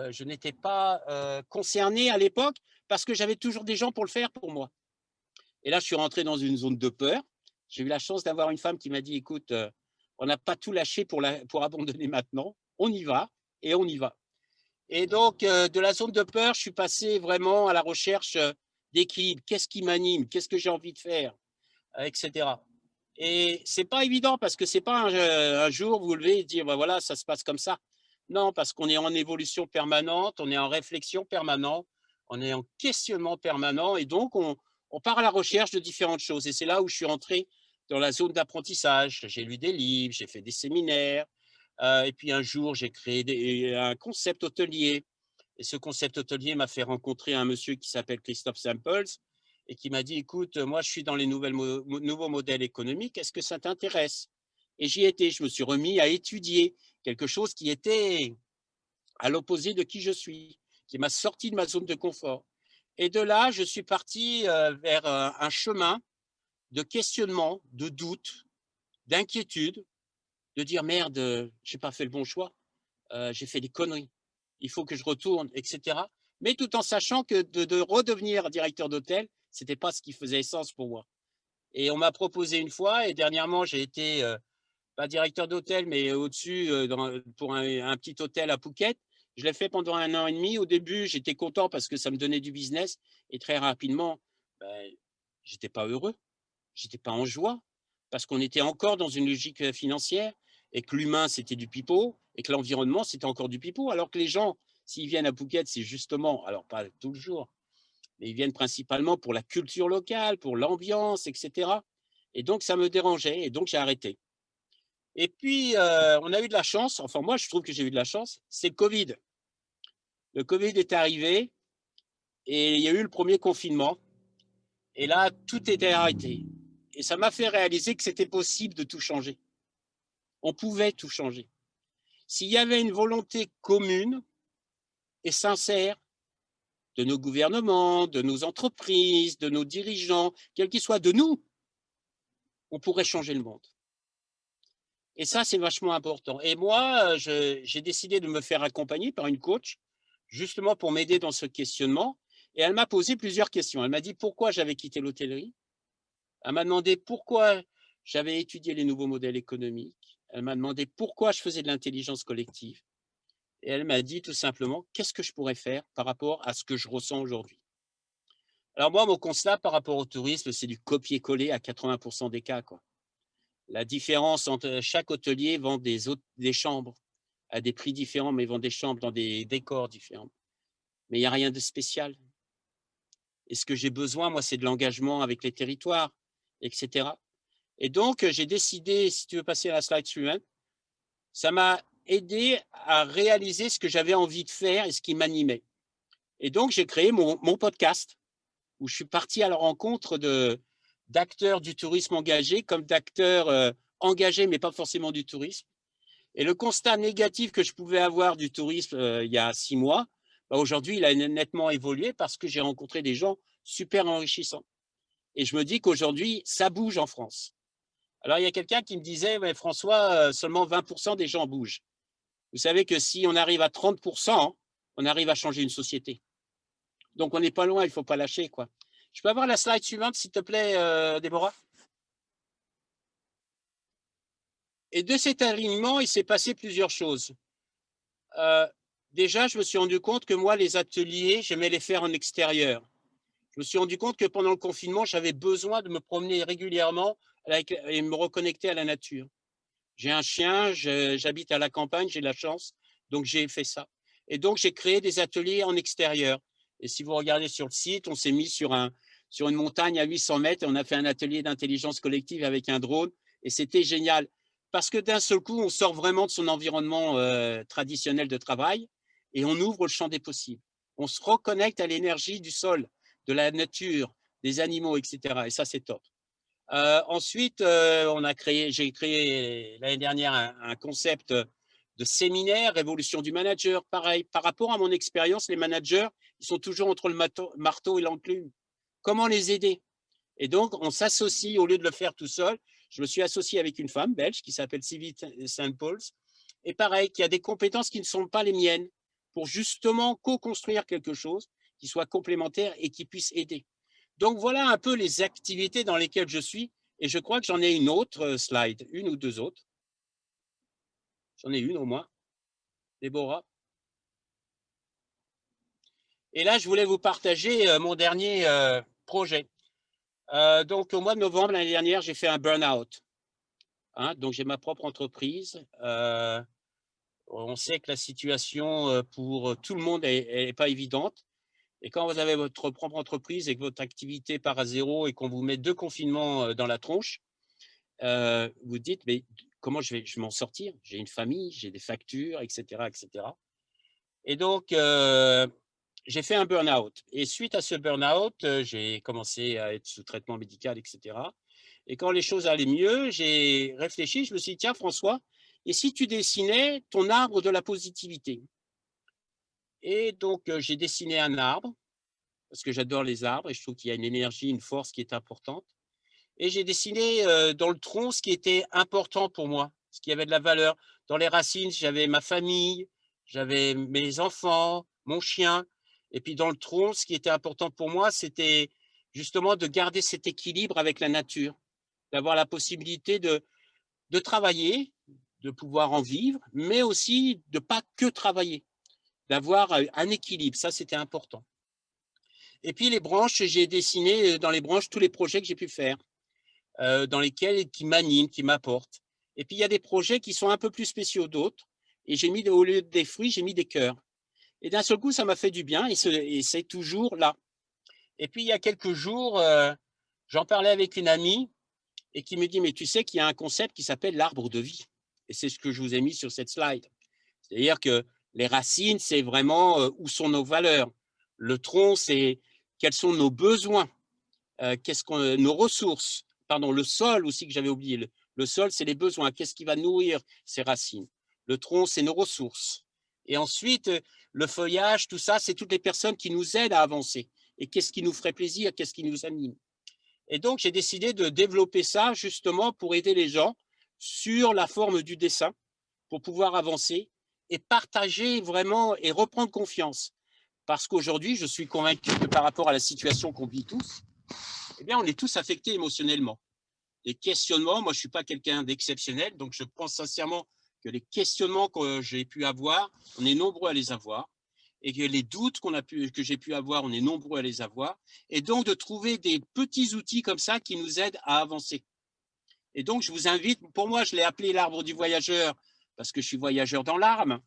B: je n'étais pas concerné à l'époque parce que j'avais toujours des gens pour le faire pour moi. Et là, je suis rentré dans une zone de peur. J'ai eu la chance d'avoir une femme qui m'a dit, écoute, on n'a pas tout lâché pour abandonner maintenant, on y va et on y va. Et donc, de la zone de peur, je suis passé vraiment à la recherche d'équilibre. Qu'est-ce qui m'anime? Qu'est-ce que j'ai envie de faire? Etc. Et c'est pas évident parce que c'est pas un jour vous levez et dire ben voilà, ça se passe comme ça. Non, parce qu'on est en évolution permanente, on est en réflexion permanente, on est en questionnement permanent et donc on part à la recherche de différentes choses. Et c'est là où je suis rentré dans la zone d'apprentissage. J'ai lu des livres, j'ai fait des séminaires, et puis un jour j'ai créé un concept hôtelier. Et ce concept hôtelier m'a fait rencontrer un monsieur qui s'appelle Christophe Samples et qui m'a dit, écoute, moi je suis dans les nouveaux modèles économiques, est-ce que ça t'intéresse? Et j'y étais, je me suis remis à étudier quelque chose qui était à l'opposé de qui je suis, qui m'a sorti de ma zone de confort. Et de là, je suis parti vers un chemin de questionnement, de doute, d'inquiétude, de dire merde, je n'ai pas fait le bon choix, j'ai fait des conneries, il faut que je retourne, etc. Mais tout en sachant que de redevenir directeur d'hôtel, ce n'était pas ce qui faisait sens pour moi. Et on m'a proposé une fois, et dernièrement, j'ai été, pas directeur d'hôtel, mais au-dessus, pour un petit hôtel à Phuket. Je l'ai fait pendant 1 an et demi. Au début, j'étais content parce que ça me donnait du business. Et très rapidement, ben, je n'étais pas heureux, je n'étais pas en joie, parce qu'on était encore dans une logique financière, et que l'humain, c'était du pipeau, et que l'environnement, c'était encore du pipeau, alors que les gens, s'ils viennent à Phuket, c'est justement, alors pas tout le jour, mais ils viennent principalement pour la culture locale, pour l'ambiance, etc. Et donc, ça me dérangeait, et donc j'ai arrêté. Et puis, on a eu de la chance, enfin moi, je trouve que j'ai eu de la chance, c'est le Covid. Le Covid est arrivé, et il y a eu le premier confinement, et là, tout était arrêté. Et ça m'a fait réaliser que c'était possible de tout changer. On pouvait tout changer. S'il y avait une volonté commune et sincère de nos gouvernements, de nos entreprises, de nos dirigeants, quels qu'ils soient, de nous, on pourrait changer le monde. Et ça, c'est vachement important. Et moi, j'ai décidé de me faire accompagner par une coach, justement pour m'aider dans ce questionnement. Et elle m'a posé plusieurs questions. Elle m'a dit pourquoi j'avais quitté l'hôtellerie. Elle m'a demandé pourquoi j'avais étudié les nouveaux modèles économiques. Elle m'a demandé pourquoi je faisais de l'intelligence collective. Et elle m'a dit tout simplement, qu'est-ce que je pourrais faire par rapport à ce que je ressens aujourd'hui? Alors moi, mon constat par rapport au tourisme, c'est du copier-coller à 80% des cas, quoi. La différence entre chaque hôtelier vend des chambres à des prix différents, mais vend des chambres dans des décors différents. Mais il n'y a rien de spécial. Et ce que j'ai besoin, moi, c'est de l'engagement avec les territoires, etc. Et donc, j'ai décidé, si tu veux passer à la slide suivante, ça m'a aidé à réaliser ce que j'avais envie de faire et ce qui m'animait. Et donc, j'ai créé mon podcast où je suis parti à la rencontre d'acteurs du tourisme engagés comme d'acteurs engagés, mais pas forcément du tourisme. Et le constat négatif que je pouvais avoir du tourisme il y a 6 mois, bah aujourd'hui, il a nettement évolué parce que j'ai rencontré des gens super enrichissants. Et je me dis qu'aujourd'hui, ça bouge en France. Alors, il y a quelqu'un qui me disait, ouais, François, seulement 20% des gens bougent. Vous savez que si on arrive à 30%, on arrive à changer une société. Donc, on n'est pas loin, il ne faut pas lâcher, quoi. Je peux avoir la slide suivante, s'il te plaît, Déborah? Et de cet alignement, il s'est passé plusieurs choses. Déjà, je me suis rendu compte que moi, les ateliers, j'aimais les faire en extérieur. Je me suis rendu compte que pendant le confinement, j'avais besoin de me promener régulièrement et me reconnecter à la nature. J'ai un chien, j'habite à la campagne, j'ai de la chance, donc j'ai fait ça. Et donc, j'ai créé des ateliers en extérieur. Et si vous regardez sur le site, on s'est mis sur une montagne à 800 mètres et on a fait un atelier d'intelligence collective avec un drone et c'était génial. Parce que d'un seul coup, on sort vraiment de son environnement traditionnel de travail et on ouvre le champ des possibles. On se reconnecte à l'énergie du sol, de la nature, des animaux, etc. Et ça, c'est top. Ensuite, j'ai créé l'année dernière un concept de séminaire, Révolution du manager. Pareil, par rapport à mon expérience, les managers, ils sont toujours entre le marteau et l'enclume. Comment les aider? Et donc, on s'associe, au lieu de le faire tout seul, je me suis associé avec une femme belge qui s'appelle Sylvie Saint-Pauls, et pareil, qui a des compétences qui ne sont pas les miennes, pour justement co-construire quelque chose qui soit complémentaire et qui puisse aider. Donc, voilà un peu les activités dans lesquelles je suis. Et je crois que j'en ai une autre slide, une ou deux autres. J'en ai une au moins. Déborah. Et là, je voulais vous partager mon dernier projet. Donc, au mois de novembre l'année dernière, j'ai fait un burn-out. Hein, donc, j'ai ma propre entreprise. On sait que la situation pour tout le monde n'est pas évidente. Et quand vous avez votre propre entreprise et que votre activité part à zéro et qu'on vous met 2 confinements dans la tronche, vous dites, mais comment je vais m'en sortir? J'ai une famille, j'ai des factures, etc., etc. Et donc, j'ai fait un burn-out. Et suite à ce burn-out, j'ai commencé à être sous traitement médical, etc. Et quand les choses allaient mieux, j'ai réfléchi, je me suis dit, tiens, François, et si tu dessinais ton arbre de la positivité? Et donc, j'ai dessiné un arbre, parce que j'adore les arbres et je trouve qu'il y a une énergie, une force qui est importante. Et j'ai dessiné dans le tronc ce qui était important pour moi, ce qui avait de la valeur. Dans les racines, j'avais ma famille, j'avais mes enfants, mon chien. Et puis dans le tronc, ce qui était important pour moi, c'était justement de garder cet équilibre avec la nature, d'avoir la possibilité de travailler, de pouvoir en vivre, mais aussi de ne pas que travailler, d'avoir un équilibre. Ça, c'était important. Et puis les branches, j'ai dessiné dans les branches tous les projets que j'ai pu faire. Dans lesquels qui m'animent, qui m'apportent. Et puis, il y a des projets qui sont un peu plus spéciaux d'autres. Et j'ai mis, au lieu des fruits, j'ai mis des cœurs. Et d'un seul coup, ça m'a fait du bien et c'est toujours là. Et puis, il y a quelques jours, j'en parlais avec une amie et qui me dit, mais tu sais qu'il y a un concept qui s'appelle l'arbre de vie. Et c'est ce que je vous ai mis sur cette slide. C'est-à-dire que les racines, c'est vraiment où sont nos valeurs. Le tronc, c'est quels sont nos besoins, nos ressources. Pardon, le sol aussi que j'avais oublié. Le sol, c'est les besoins. Qu'est-ce qui va nourrir ces racines? Le tronc, c'est nos ressources. Et ensuite, le feuillage, tout ça, c'est toutes les personnes qui nous aident à avancer. Et qu'est-ce qui nous ferait plaisir? Qu'est-ce qui nous anime? Et donc, j'ai décidé de développer ça justement pour aider les gens sur la forme du dessin, pour pouvoir avancer et partager vraiment et reprendre confiance. Parce qu'aujourd'hui, je suis convaincu que par rapport à la situation qu'on vit tous, eh bien, on est tous affectés émotionnellement. Les questionnements, moi, je ne suis pas quelqu'un d'exceptionnel, donc je pense sincèrement que les questionnements que j'ai pu avoir, on est nombreux à les avoir, et que les doutes que j'ai pu avoir, on est nombreux à les avoir, et donc de trouver des petits outils comme ça qui nous aident à avancer. Et donc, je vous invite, pour moi, je l'ai appelé l'arbre du voyageur, parce que je suis voyageur dans l'âme,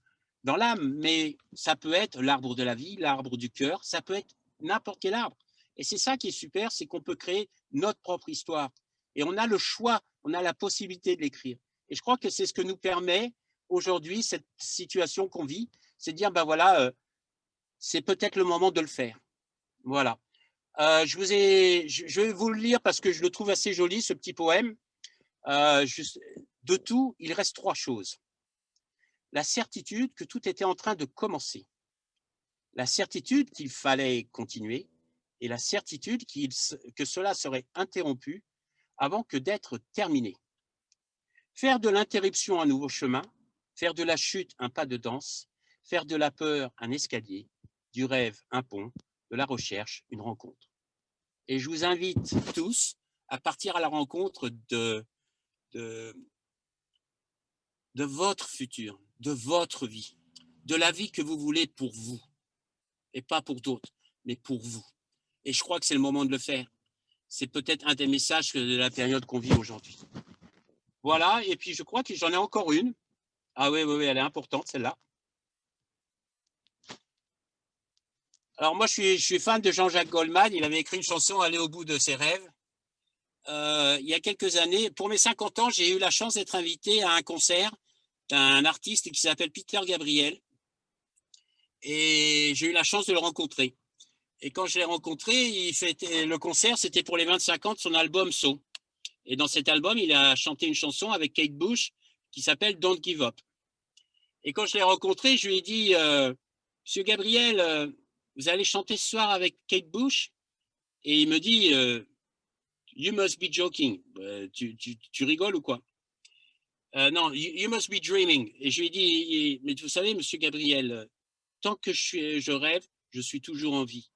B: mais ça peut être l'arbre de la vie, l'arbre du cœur, ça peut être n'importe quel arbre. Et c'est ça qui est super, c'est qu'on peut créer notre propre histoire. Et on a le choix, on a la possibilité de l'écrire. Et je crois que c'est ce que nous permet aujourd'hui, cette situation qu'on vit, c'est de dire, ben voilà, c'est peut-être le moment de le faire. Voilà. Je vais vous le lire parce que je le trouve assez joli, ce petit poème. De tout, il reste 3 choses. La certitude que tout était en train de commencer. La certitude qu'il fallait continuer et la certitude que cela serait interrompu avant que d'être terminé. Faire de l'interruption un nouveau chemin, faire de la chute un pas de danse, faire de la peur un escalier, du rêve un pont, de la recherche une rencontre. Et je vous invite tous à partir à la rencontre de votre futur, de votre vie, de la vie que vous voulez pour vous, et pas pour d'autres, mais pour vous. Et je crois que c'est le moment de le faire. C'est peut-être un des messages de la période qu'on vit aujourd'hui. Voilà, et puis je crois que j'en ai encore une. Ah oui, oui, oui, elle est importante, celle-là. Alors moi, je suis fan de Jean-Jacques Goldman. Il avait écrit une chanson, Aller au bout de ses rêves. Il y a quelques années, pour mes 50 ans, j'ai eu la chance d'être invité à un concert d'un artiste qui s'appelle Peter Gabriel. Et j'ai eu la chance de le rencontrer. Et quand je l'ai rencontré, le concert, c'était pour les 25 ans de son album So. Et dans cet album, il a chanté une chanson avec Kate Bush qui s'appelle Don't Give Up. Et quand je l'ai rencontré, je lui ai dit, Monsieur Gabriel, vous allez chanter ce soir avec Kate Bush? Et il me dit, You must be joking. Tu rigoles ou quoi? Non, you must be dreaming. Et je lui ai dit, mais vous savez, Monsieur Gabriel, tant que je rêve, je suis toujours en vie.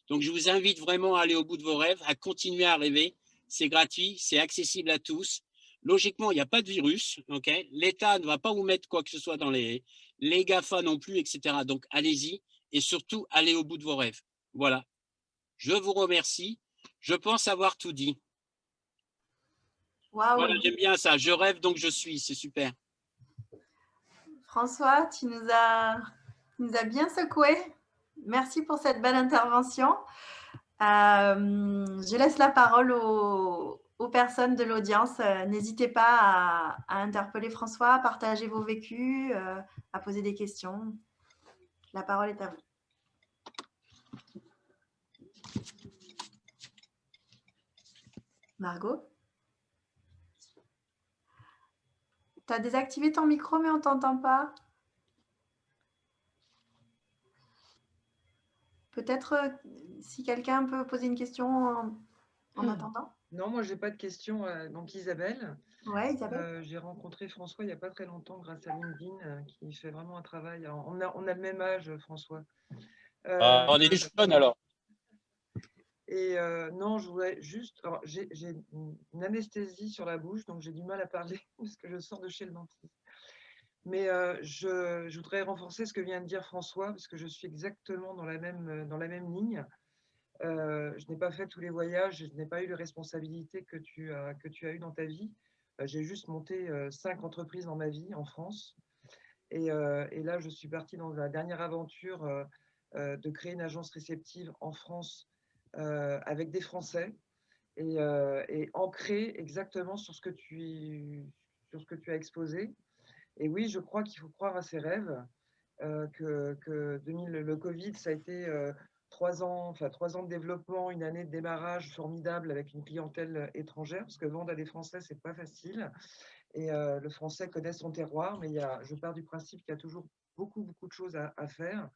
B: Donc, je vous invite vraiment à aller au bout de vos rêves, à continuer à rêver. C'est gratuit, c'est accessible à tous. Logiquement, il n'y a pas de virus. Okay, l'État ne va pas vous mettre quoi que ce soit dans les GAFA non plus, etc. Donc, allez-y et surtout, allez au bout de vos rêves. Voilà. Je vous remercie. Je pense avoir tout dit.
A: Waouh.
B: Voilà, j'aime bien ça. Je rêve, donc je suis. C'est super.
A: François, tu nous as bien secoué. Merci pour cette belle intervention. Je laisse la parole aux personnes de l'audience. N'hésitez pas à interpeller François, à partager vos vécus, à poser des questions. La parole est à vous. Margot? Tu as désactivé ton micro, mais on ne t'entend pas. Peut-être si quelqu'un peut poser une question en attendant.
D: Non, moi, je n'ai pas de questions. Donc, Isabelle.
A: Oui, Isabelle.
D: J'ai rencontré François il n'y a pas très longtemps grâce à LinkedIn, qui fait vraiment un travail. Alors, on a le même âge, François.
B: On est des jeunes alors.
D: Et non, je voulais juste. J'ai une anesthésie sur la bouche, donc j'ai du mal à parler parce que je sors de chez le dentiste. Mais je voudrais renforcer ce que vient de dire François, parce que je suis exactement dans la même ligne. Je n'ai pas fait tous les voyages, je n'ai pas eu les responsabilités que tu as eues dans ta vie. J'ai juste monté 5 entreprises dans ma vie en France. Et là, je suis partie dans la dernière aventure de créer une agence réceptive en France avec des Français et ancrée exactement sur ce que tu as exposé. Et oui, je crois qu'il faut croire à ses rêves, que le Covid, ça a été 3 ans de développement, une année de démarrage formidable avec une clientèle étrangère, parce que vendre à des Français, c'est pas facile. Et le Français connaît son terroir, mais je pars du principe qu'il y a toujours beaucoup, beaucoup de choses à faire.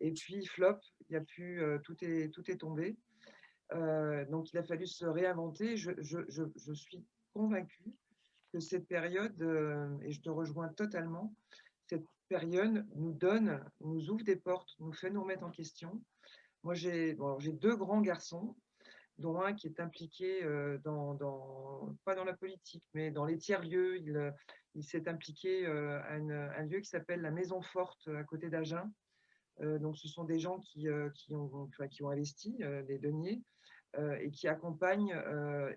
D: Et puis, flop, il y a plus, tout est tombé. Donc, il a fallu se réinventer. Je suis convaincue que cette période, et je te rejoins totalement, cette période nous ouvre des portes, nous fait nous remettre en question. Moi, j'ai 2 grands garçons, dont un qui est impliqué pas dans la politique, mais dans les tiers-lieux. Il s'est impliqué à un lieu qui s'appelle la Maison Forte à côté d'Agen. Donc, ce sont des gens qui ont investi des deniers et qui accompagnent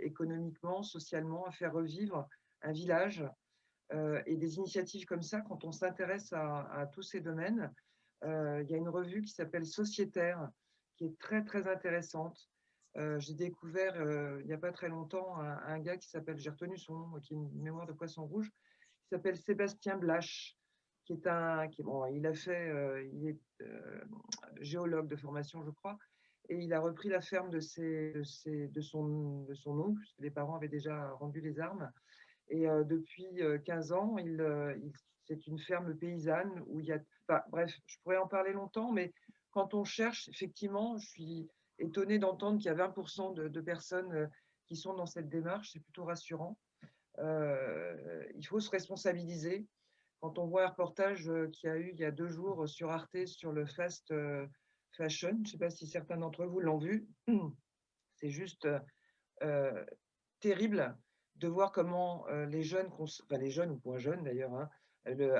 D: économiquement, socialement à faire revivre un village. Et des initiatives comme ça, quand on s'intéresse à tous ces domaines, il y a une revue qui s'appelle Sociétaire, qui est très, très intéressante. J'ai découvert il n'y a pas très longtemps un gars qui s'appelle, j'ai retenu son nom, qui est une mémoire de poisson rouge, qui s'appelle Sébastien Blache, qui est il est géologue de formation, je crois, et il a repris la ferme de son oncle, puisque les parents avaient déjà rendu les armes. Et depuis 15 ans, c'est une ferme paysanne où il y a... Enfin, bref, je pourrais en parler longtemps, mais quand on cherche, effectivement, je suis étonnée d'entendre qu'il y a 20% de personnes qui sont dans cette démarche. C'est plutôt rassurant. Il faut se responsabiliser. Quand on voit un reportage qu'il y a eu il y a 2 jours sur Arte sur le fast fashion, je ne sais pas si certains d'entre vous l'ont vu, c'est juste terrible de voir comment les jeunes, les jeunes ou moins jeunes d'ailleurs, hein,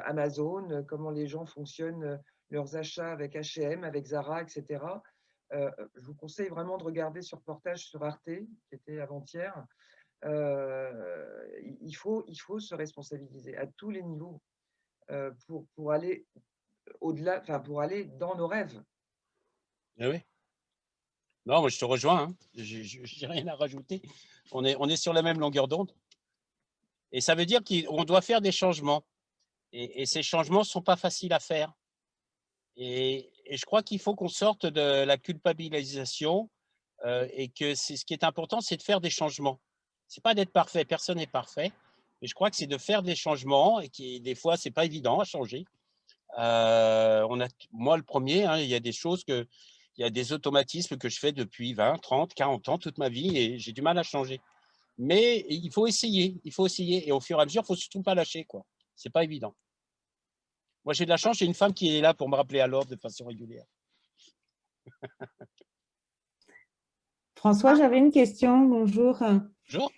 D: Amazon, comment les gens fonctionnent leurs achats avec H&M, avec Zara, etc. Je vous conseille vraiment de regarder ce reportage sur Arte, qui était avant-hier. Il faut se responsabiliser à tous les niveaux pour aller au-delà, pour aller dans nos rêves.
B: Ah oui. Non, moi je te rejoins, hein. Je n'ai rien à rajouter. On est sur la même longueur d'onde. Et ça veut dire qu'on doit faire des changements. Et ces changements ne sont pas faciles à faire. Et je crois qu'il faut qu'on sorte de la culpabilisation et que ce qui est important, c'est de faire des changements. Ce n'est pas d'être parfait, personne n'est parfait. Mais je crois que c'est de faire des changements et qui, des fois, ce n'est pas évident à changer. Moi, le premier, hein, il y a des choses il y a des automatismes que je fais depuis 20, 30, 40 ans, toute ma vie, et j'ai du mal à changer. Mais il faut essayer, et au fur et à mesure, il ne faut surtout pas lâcher, quoi. C'est pas évident. Moi, j'ai de la chance, j'ai une femme qui est là pour me rappeler à l'ordre de façon régulière.
E: François, j'avais une question. Bonjour.
B: Bonjour.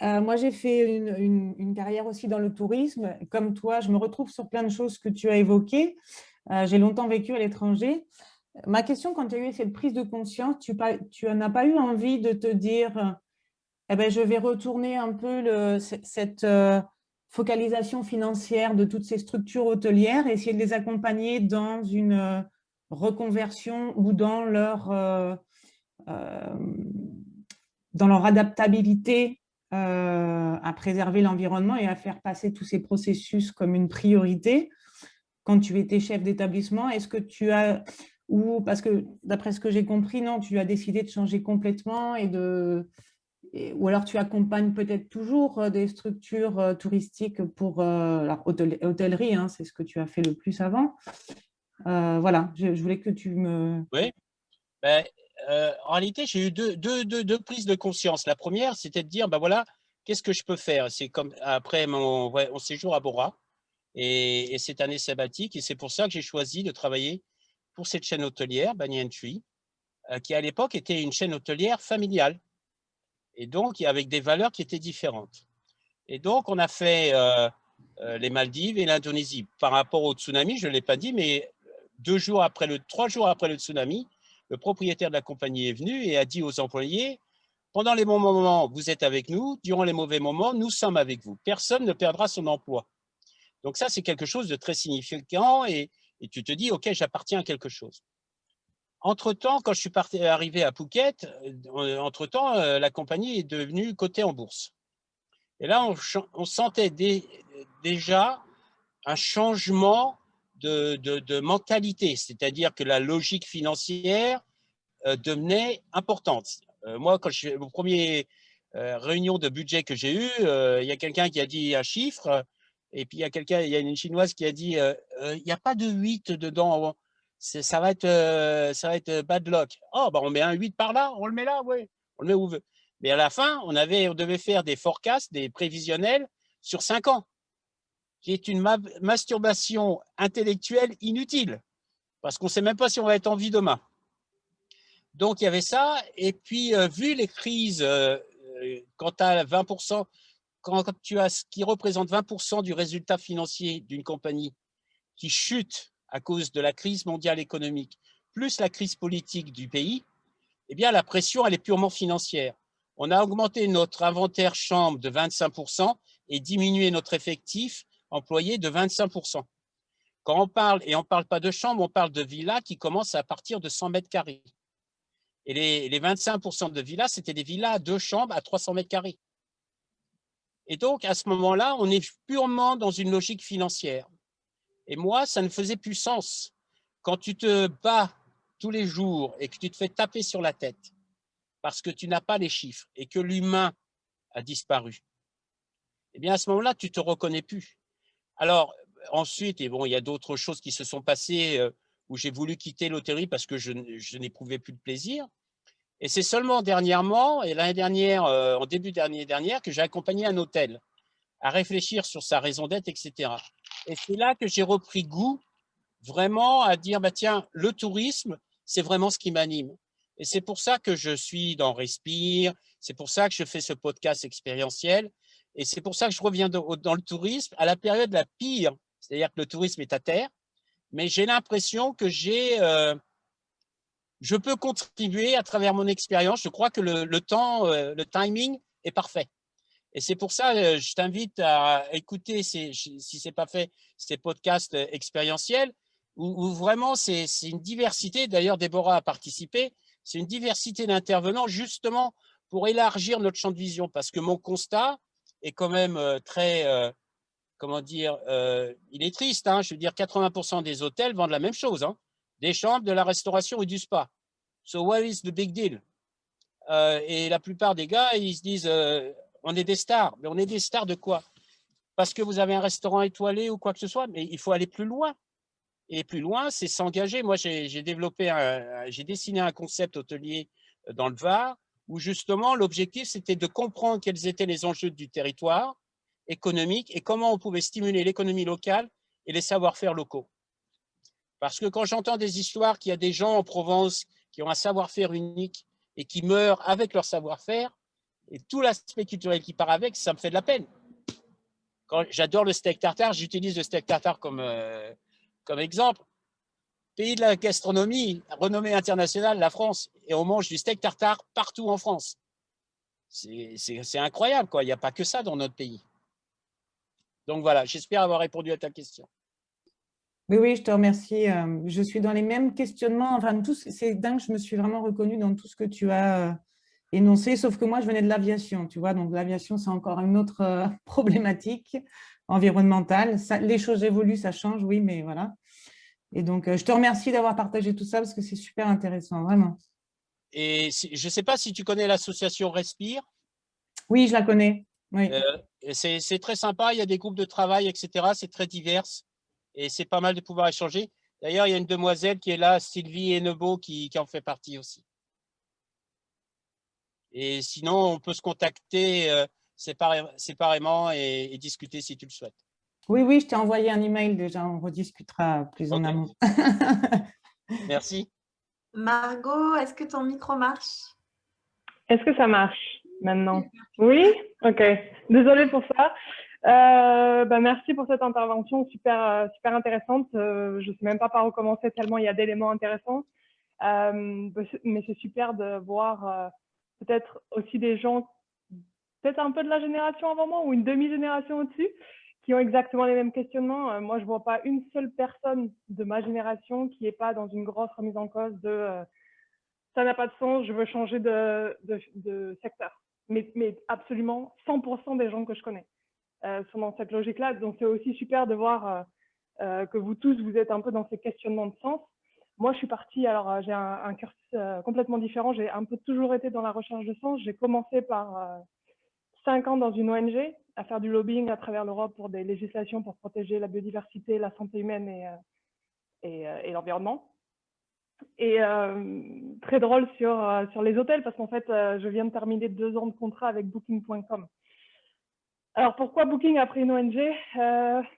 E: Moi, j'ai fait une carrière aussi dans le tourisme. Comme toi, je me retrouve sur plein de choses que tu as évoquées. J'ai longtemps vécu à l'étranger. Ma question, quand tu as eu cette prise de conscience, tu n'as pas eu envie de te dire eh ben, je vais retourner un peu cette focalisation financière de toutes ces structures hôtelières, essayer de les accompagner dans une reconversion ou dans leur adaptabilité à préserver l'environnement et à faire passer tous ces processus comme une priorité quand tu étais chef d'établissement. Est-ce que tu as, ou parce que d'après ce que j'ai compris, non, tu as décidé de changer complètement ou alors tu accompagnes peut-être toujours des structures touristiques pour hôtellerie, hein, c'est ce que tu as fait le plus avant. Voilà, je voulais que tu me...
B: Oui, ben, en réalité, j'ai eu deux prises de conscience. La première, c'était de dire, ben voilà, qu'est-ce que je peux faire? C'est comme après mon séjour à Bora et cette année sabbatique, et c'est pour ça que j'ai choisi de travailler pour cette chaîne hôtelière, Banyan Tree, qui à l'époque était une chaîne hôtelière familiale, et donc avec des valeurs qui étaient différentes. Et donc, on a fait les Maldives et l'Indonésie. Par rapport au tsunami, je ne l'ai pas dit, mais 3 jours après le tsunami, le propriétaire de la compagnie est venu et a dit aux employés, pendant les bons moments, vous êtes avec nous, durant les mauvais moments, nous sommes avec vous. Personne ne perdra son emploi. Donc ça, c'est quelque chose de très significant et tu te dis, OK, j'appartiens à quelque chose. Entre-temps, quand je suis arrivé à Phuket, entre-temps, la compagnie est devenue cotée en bourse. Et là, on sentait déjà un changement de mentalité, c'est-à-dire que la logique financière devenait importante. Moi, quand au premier réunion de budget que j'ai eu, il y a quelqu'un qui a dit un chiffre, et puis il y a une Chinoise qui a dit il n'y a pas de 8 dedans, ça va être bad luck. Oh, bah on met un 8 par là, on le met là, oui, on le met où on veut. Mais à la fin, on devait faire des forecasts, des prévisionnels sur 5 ans, qui est une masturbation intellectuelle inutile, parce qu'on ne sait même pas si on va être en vie demain. Donc, il y avait ça. Et puis, vu les crises, quand tu as 20%, quand tu as ce qui représente 20% du résultat financier d'une compagnie qui chute à cause de la crise mondiale économique, plus la crise politique du pays, eh bien, la pression, elle est purement financière. On a augmenté notre inventaire chambre de 25% et diminué notre effectif employé de 25%. Quand on parle, et on ne parle pas de chambre, on parle de villas qui commencent à partir de 100 mètres carrés. Et les 25% de villas, c'était des villas à 2 chambres à 300 mètres carrés. Et donc, à ce moment-là, on est purement dans une logique financière. Et moi, ça ne faisait plus sens. Quand tu te bats tous les jours et que tu te fais taper sur la tête parce que tu n'as pas les chiffres et que l'humain a disparu, eh bien, à ce moment-là, tu ne te reconnais plus. Alors, ensuite, et bon, il y a d'autres choses qui se sont passées où j'ai voulu quitter l'hôtellerie parce que je n'éprouvais plus de plaisir. Et c'est seulement dernièrement, et l'année dernière, en début d'année dernière, que j'ai accompagné un hôtel à réfléchir sur sa raison d'être, etc. Et c'est là que j'ai repris goût vraiment à dire, bah, tiens, le tourisme, c'est vraiment ce qui m'anime. Et c'est pour ça que je suis dans Respire, c'est pour ça que je fais ce podcast expérientiel, et c'est pour ça que je reviens dans le tourisme à la période la pire, c'est-à-dire que le tourisme est à terre, mais j'ai l'impression que je peux contribuer à travers mon expérience. Je crois que le temps, le timing est parfait. Et c'est pour ça, je t'invite à écouter, si ce n'est pas fait, ces podcasts expérientiels, où vraiment c'est une diversité. D'ailleurs, Déborah a participé. C'est une diversité d'intervenants justement pour élargir notre champ de vision. Parce que mon constat est quand même très, comment dire, il est triste. Hein, je veux dire, 80% des hôtels vendent la même chose. Hein, des chambres, de la restauration et du spa. So what is the big deal? Et la plupart des gars, ils se disent on est des stars. Mais on est des stars de quoi? Parce que vous avez un restaurant étoilé ou quoi que ce soit, mais il faut aller plus loin. Et plus loin, c'est s'engager. Moi, j'ai dessiné un concept hôtelier dans le Var où justement l'objectif, c'était de comprendre quels étaient les enjeux du territoire économique et comment on pouvait stimuler l'économie locale et les savoir-faire locaux. Parce que quand j'entends des histoires qu'il y a des gens en Provence qui ont un savoir-faire unique et qui meurent avec leur savoir-faire, et tout l'aspect culturel qui part avec, ça me fait de la peine. J'adore le steak tartare, j'utilise le steak tartare comme exemple. Pays de la gastronomie, renommée internationale, la France, et on mange du steak tartare partout en France. C'est incroyable, quoi. Il n'y a pas que ça dans notre pays. Donc voilà, j'espère avoir répondu à ta question.
E: Oui, oui, je te remercie. Je suis dans les mêmes questionnements. Enfin, c'est dingue, je me suis vraiment reconnue dans tout ce que tu as énoncé, sauf que moi, je venais de l'aviation, tu vois. Donc, l'aviation, c'est encore une autre problématique environnementale. Les choses évoluent, ça change, oui, mais voilà. Et donc, je te remercie d'avoir partagé tout ça parce que c'est super intéressant, vraiment.
B: Et je ne sais pas si tu connais l'association Respire.
E: Oui, je la connais. Oui.
B: C'est très sympa, il y a des groupes de travail, etc. C'est très divers et c'est pas mal de pouvoir échanger. D'ailleurs, il y a une demoiselle qui est là, Sylvie Hennebeau, qui en fait partie aussi. Et sinon, on peut se contacter séparément et discuter si tu le souhaites.
E: Oui, oui, je t'ai envoyé un email déjà, on rediscutera plus en amont.
B: Merci.
A: Margot, est-ce que ton micro marche?
F: Est-ce que ça marche maintenant? Oui? Ok. Désolée pour ça. Merci pour cette intervention super intéressante. Je ne sais même pas par où commencer tellement il y a d'éléments intéressants. Mais c'est super de voir peut-être aussi des gens, peut-être un peu de la génération avant moi ou une demi-génération au-dessus, qui ont exactement les mêmes questionnements. Moi, je ne vois pas une seule personne de ma génération qui n'est pas dans une grosse remise en cause de ça n'a pas de sens, je veux changer de secteur. Mais absolument 100% des gens que je connais sont dans cette logique-là. Donc, c'est aussi super de voir que vous tous, vous êtes un peu dans ces questionnements de sens. Moi, je suis partie, alors j'ai un cursus complètement différent. J'ai un peu toujours été dans la recherche de sens. J'ai commencé par 5 ans dans une ONG à faire du lobbying à travers l'Europe pour des législations pour protéger la biodiversité, la santé humaine et l'environnement. Et très drôle sur les hôtels parce qu'en fait, je viens de terminer 2 ans de contrat avec Booking.com. Alors, pourquoi Booking a pris une ONG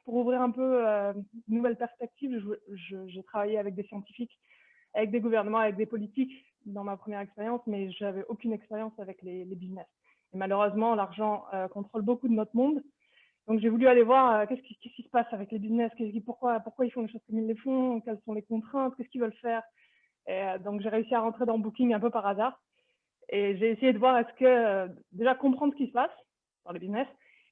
F: pour ouvrir un peu une nouvelle perspective, j'ai travaillé avec des scientifiques, avec des gouvernements, avec des politiques dans ma première expérience, mais je n'avais aucune expérience avec les business. Et malheureusement, l'argent contrôle beaucoup de notre monde. Donc, j'ai voulu aller voir qu'est-ce qui se passe avec les business, pourquoi ils font les choses comme ils les font, quelles sont les contraintes, qu'est-ce qu'ils veulent faire. Et donc, j'ai réussi à rentrer dans Booking un peu par hasard. Et j'ai essayé de voir, est-ce que, déjà, comprendre ce qui se passe dans le business.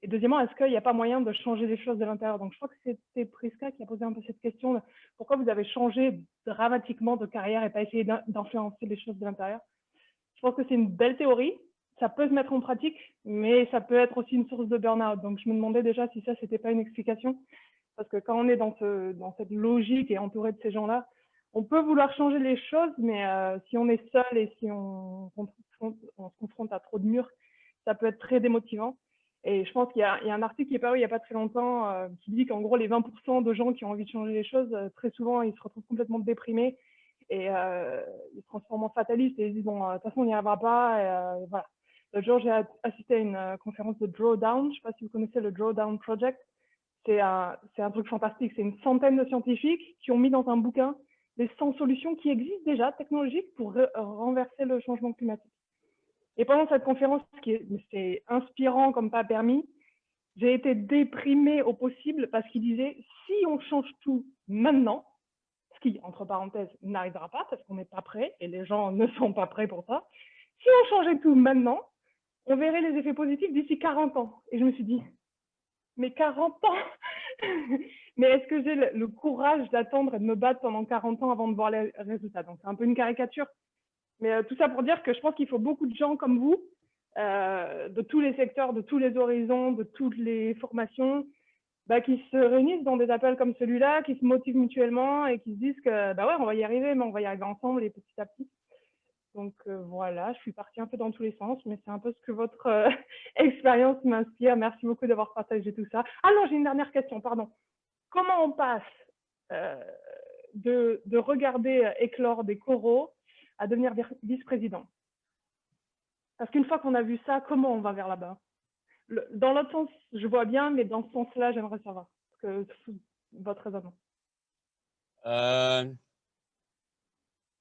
F: Et deuxièmement, est-ce qu'il n'y a pas moyen de changer les choses de l'intérieur? Donc, je crois que c'était Prisca qui a posé un peu cette question. Pourquoi vous avez changé dramatiquement de carrière et pas essayé d'influencer les choses de l'intérieur? Je pense que c'est une belle théorie. Ça peut se mettre en pratique, mais ça peut être aussi une source de burn-out. Donc, je me demandais déjà si ça, c'était pas une explication. Parce que quand on est dans cette logique et entouré de ces gens-là, on peut vouloir changer les choses, mais si on est seul et si on se confronte à trop de murs, ça peut être très démotivant. Et je pense qu'il y a un article qui est paru il n'y a pas très longtemps qui dit qu'en gros, les 20% de gens qui ont envie de changer les choses, très souvent, ils se retrouvent complètement déprimés et ils se transforment en fatalistes et ils disent, bon, de toute façon, on n'y arrivera pas. Et voilà. L'autre jour, j'ai assisté à une conférence de Drawdown. Je ne sais pas si vous connaissez le Drawdown Project. C'est un truc fantastique. C'est une centaine de scientifiques qui ont mis dans un bouquin les 100 solutions qui existent déjà, technologiques, pour renverser le changement climatique. Et pendant cette conférence, c'est inspirant comme pas permis, j'ai été déprimée au possible parce qu'il disait, si on change tout maintenant, ce qui, entre parenthèses, n'arrivera pas parce qu'on n'est pas prêt et les gens ne sont pas prêts pour ça, si on changeait tout maintenant, on verrait les effets positifs d'ici 40 ans. Et je me suis dit, mais 40 ans mais est-ce que j'ai le courage d'attendre et de me battre pendant 40 ans avant de voir les résultats? Donc, c'est un peu une caricature. Mais tout ça pour dire que je pense qu'il faut beaucoup de gens comme vous, de tous les secteurs, de tous les horizons, de toutes les formations, qui se réunissent dans des appels comme celui-là, qui se motivent mutuellement et qui se disent que, ouais, on va y arriver, mais on va y arriver ensemble et petit à petit. Donc voilà, je suis partie un peu dans tous les sens, mais c'est un peu ce que votre expérience m'inspire. Merci beaucoup d'avoir partagé tout ça. Ah non, j'ai une dernière question, pardon. Comment on passe de regarder éclore des coraux à devenir vice-président? Parce qu'une fois qu'on a vu ça, comment on va vers là-bas? Dans l'autre sens, je vois bien, mais dans ce sens-là, j'aimerais savoir votre raisonnement.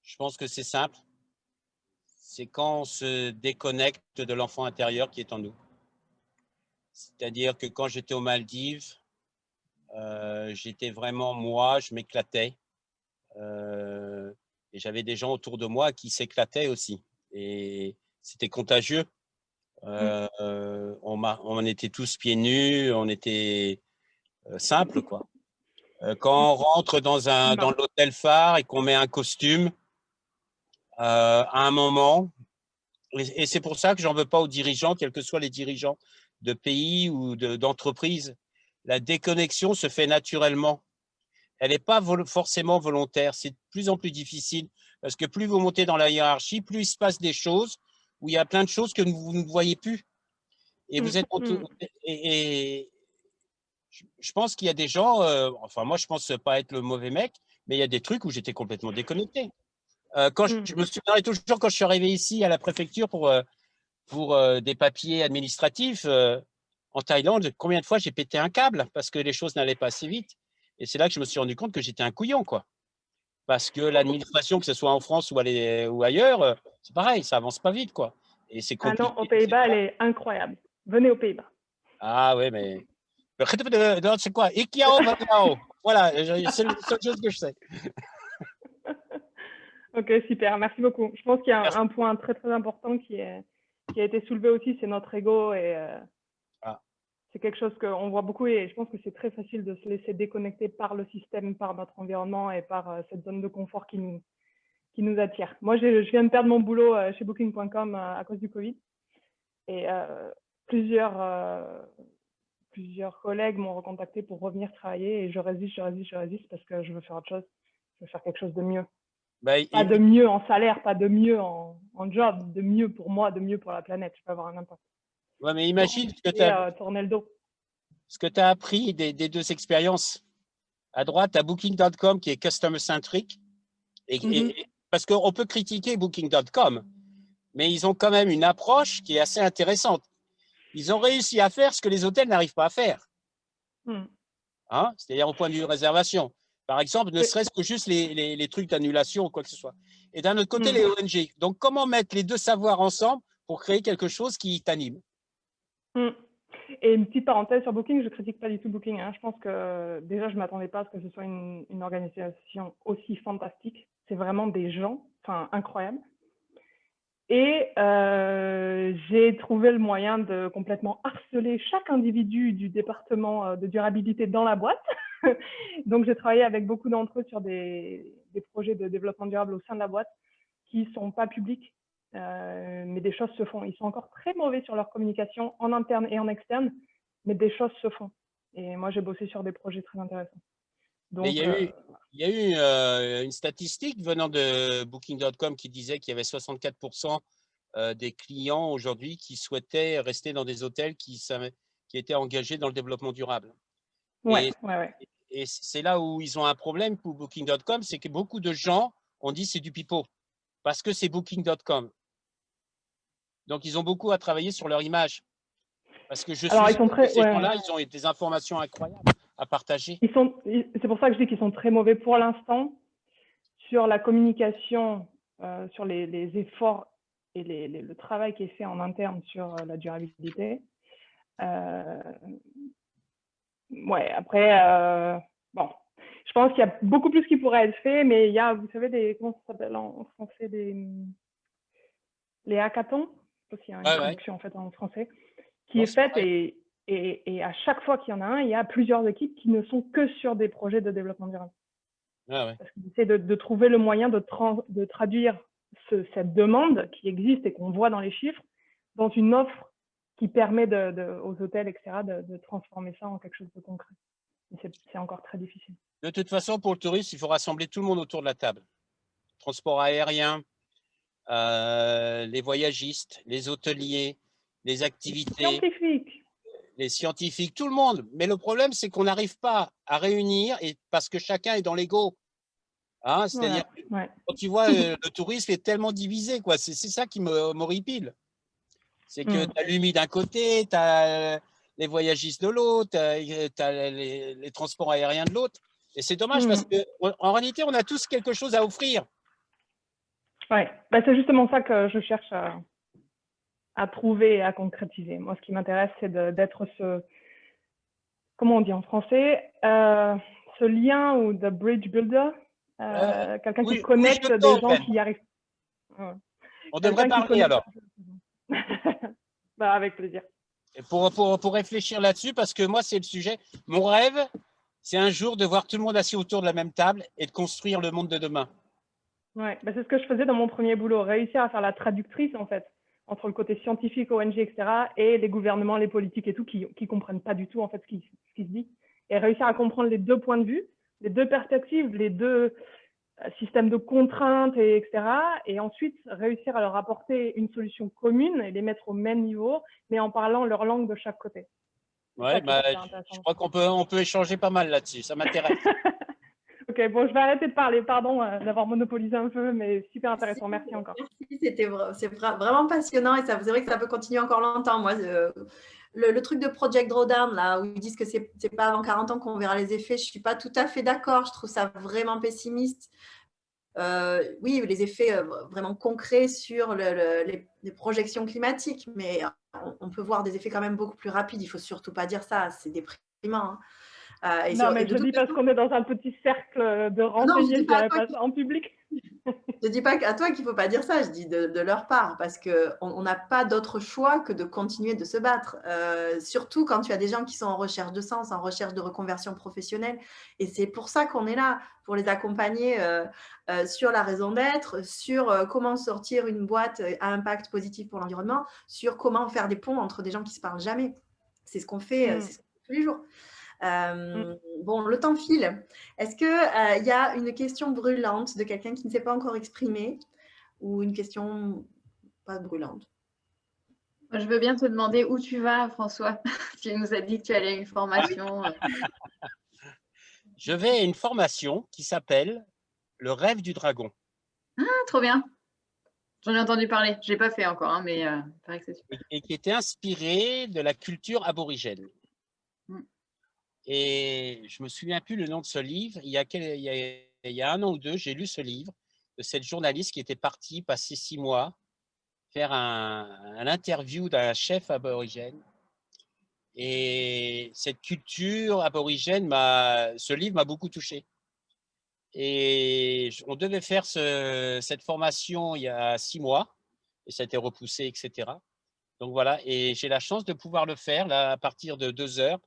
B: Je pense que c'est simple. C'est quand on se déconnecte de l'enfant intérieur qui est en nous. C'est-à-dire que quand j'étais aux Maldives, j'étais vraiment moi, je m'éclatais. Et j'avais des gens autour de moi qui s'éclataient aussi. Et c'était contagieux. On était tous pieds nus, on était simple, quoi. Quand on rentre dans l'hôtel phare et qu'on met un costume, à un moment, et c'est pour ça que j'en veux pas aux dirigeants, quels que soient les dirigeants de pays ou d'entreprises, la déconnexion se fait naturellement. Elle n'est pas forcément volontaire, c'est de plus en plus difficile parce que plus vous montez dans la hiérarchie, plus il se passe des choses où il y a plein de choses que vous ne voyez plus. Et vous êtes et je pense qu'il y a des gens, enfin moi je pense pas être le mauvais mec, mais il y a des trucs où j'étais complètement déconnecté. Je me souviendrai toujours quand je suis arrivé ici à la préfecture pour des papiers administratifs en Thaïlande, combien de fois j'ai pété un câble parce que les choses n'allaient pas assez vite. Et c'est là que je me suis rendu compte que j'étais un couillon, quoi. Parce que l'administration, que ce soit en France ou ailleurs, c'est pareil, ça avance pas vite, quoi. Et c'est compliqué.
F: Ah non, aux Pays-Bas, elle est incroyable. Venez aux Pays-Bas.
B: Ah ouais, mais c'est quoi? Ikiao, voilà, c'est la seule chose que je sais.
F: Ok, super, merci beaucoup. Je pense qu'il y a un point très très important qui a été soulevé aussi, c'est notre ego et c'est quelque chose qu'on voit beaucoup et je pense que c'est très facile de se laisser déconnecter par le système, par notre environnement et par cette zone de confort qui nous attire. Moi, je viens de perdre mon boulot chez Booking.com à cause du Covid et plusieurs collègues m'ont recontacté pour revenir travailler et je résiste parce que je veux faire autre chose. Je veux faire quelque chose de mieux. Pas de mieux en salaire, pas de mieux en job, de mieux pour moi, de mieux pour la planète. Je peux avoir un impact.
B: Ouais, mais imagine
F: tourner le dos.
B: Ce que tu as appris des deux expériences. À droite, tu as Booking.com qui est customer centric. Parce qu'on peut critiquer Booking.com, mais ils ont quand même une approche qui est assez intéressante. Ils ont réussi à faire ce que les hôtels n'arrivent pas à faire. Hein? C'est-à-dire au point de vue réservation. Par exemple, ne serait-ce que juste les trucs d'annulation ou quoi que ce soit. Et d'un autre côté, les ONG. Donc, comment mettre les deux savoirs ensemble pour créer quelque chose qui t'anime?
F: Et une petite parenthèse sur Booking, je ne critique pas du tout Booking. Hein. Je pense que déjà, je ne m'attendais pas à ce que ce soit une organisation aussi fantastique. C'est vraiment des gens, incroyables. Et j'ai trouvé le moyen de complètement harceler chaque individu du département de durabilité dans la boîte. Donc, j'ai travaillé avec beaucoup d'entre eux sur des projets de développement durable au sein de la boîte qui ne sont pas publics, mais des choses se font. Ils sont encore très mauvais sur leur communication en interne et en externe, mais des choses se font. Et moi, j'ai bossé sur des projets très intéressants. Donc,
B: il y a eu une statistique venant de Booking.com qui disait qu'il y avait 64% des clients aujourd'hui qui souhaitaient rester dans des hôtels qui étaient engagés dans le développement durable. Et c'est là où ils ont un problème pour Booking.com, c'est que beaucoup de gens ont dit c'est du pipeau parce que c'est Booking.com. Donc, ils ont beaucoup à travailler sur leur image. Parce que ces gens-là, ils ont des informations incroyables à partager.
F: C'est pour ça que je dis qu'ils sont très mauvais pour l'instant sur la communication, sur les efforts et le travail qui est fait en interne sur la durabilité. Après, bon, je pense qu'il y a beaucoup plus qui pourrait être fait, mais il y a, vous savez, comment ça s'appelle en français, les hackathons, je sais pas s'il y a une traduction en fait en français, qui est faite et à chaque fois qu'il y en a un, il y a plusieurs équipes qui ne sont que sur des projets de développement durable. Parce qu'ils essaient de trouver le moyen de traduire cette demande qui existe et qu'on voit dans les chiffres dans une offre qui permet aux hôtels, etc., de transformer ça en quelque chose de concret. C'est encore très difficile.
B: De toute façon, pour le tourisme, il faut rassembler tout le monde autour de la table. Transport aérien, les voyagistes, les hôteliers, les activités, les scientifiques, tout le monde. Mais le problème, c'est qu'on n'arrive pas à réunir parce que chacun est dans l'ego. Hein, c'est-à-dire, quand tu vois, le tourisme est tellement divisé, quoi. C'est ça qui m'horripile. C'est que tu as l'humide d'un côté, tu as les voyagistes de l'autre, tu as les transports aériens de l'autre. Et c'est dommage parce qu'en réalité, on a tous quelque chose à offrir.
F: C'est justement ça que je cherche à trouver et à concrétiser. Moi, ce qui m'intéresse, c'est d'être comment on dit en français, ce lien ou the bridge builder, quelqu'un qui connecte des gens qui y arrivent.
B: On devrait parler alors.
F: Avec plaisir.
B: Et pour réfléchir là-dessus, parce que moi, c'est le sujet. Mon rêve, c'est un jour de voir tout le monde assis autour de la même table et de construire le monde de demain.
F: C'est ce que je faisais dans mon premier boulot, réussir à faire la traductrice, en fait, entre le côté scientifique, ONG, etc., et les gouvernements, les politiques et tout, qui comprennent pas du tout, en fait, ce qui se dit. Et réussir à comprendre les deux points de vue, les deux perspectives, les deux systèmes de contraintes, etc. Et ensuite, réussir à leur apporter une solution commune et les mettre au même niveau, mais en parlant leur langue de chaque côté.
B: Je crois qu'on peut échanger pas mal là-dessus. Ça m'intéresse.
F: Ok, bon, je vais arrêter de parler. Pardon d'avoir monopolisé un peu, mais super intéressant. Merci encore.
A: Merci, c'est vraiment passionnant et c'est vrai que ça peut continuer encore longtemps. Moi, le truc de Project Drawdown, là, où ils disent que c'est pas avant 40 ans qu'on verra les effets, je ne suis pas tout à fait d'accord. Je trouve ça vraiment pessimiste. Oui, les effets vraiment concrets sur les projections climatiques, mais on peut voir des effets quand même beaucoup plus rapides. Il ne faut surtout pas dire ça, c'est déprimant. Hein. Et
F: Non, mais
A: et de
F: je
A: toute
F: dis parce
A: façon,
F: qu'on est dans un petit cercle de
A: non, je
F: renseignés,
A: dis
F: je
A: pas à
F: dirais
A: toi
F: pas ça en public.
A: je dis pas à toi qu'il faut pas dire ça, je dis de leur part, parce qu'on n'a pas d'autre choix que de continuer de se battre. Surtout quand tu as des gens qui sont en recherche de sens, en recherche de reconversion professionnelle. Et c'est pour ça qu'on est là, pour les accompagner sur la raison d'être, sur comment sortir une boîte à impact positif pour l'environnement, sur comment faire des ponts entre des gens qui se parlent jamais. C'est ce qu'on fait, c'est ce qu'on fait tous les jours. Bon, le temps file. Est-ce qu'il y a une question brûlante de quelqu'un qui ne s'est pas encore exprimé ou une question pas brûlante?
G: Je veux bien te demander où tu vas, François. Tu nous as dit que tu allais à une formation.
B: Je vais à une formation qui s'appelle Le rêve du dragon
G: Ah, trop bien. J'en ai entendu parler. Je n'ai pas fait encore, hein, mais il paraît que c'est super.
B: et qui était inspirée de la culture aborigène. Et je me souviens plus le nom de ce livre. Il y a 1 an ou 2, j'ai lu ce livre de cette journaliste qui était partie passer 6 mois faire un interview d'un chef aborigène. Et cette culture aborigène, ce livre m'a beaucoup touché. Et on devait faire cette formation il y a 6 mois, et ça a été repoussé, etc. Donc voilà, et j'ai la chance de pouvoir le faire là, à partir de 2 heures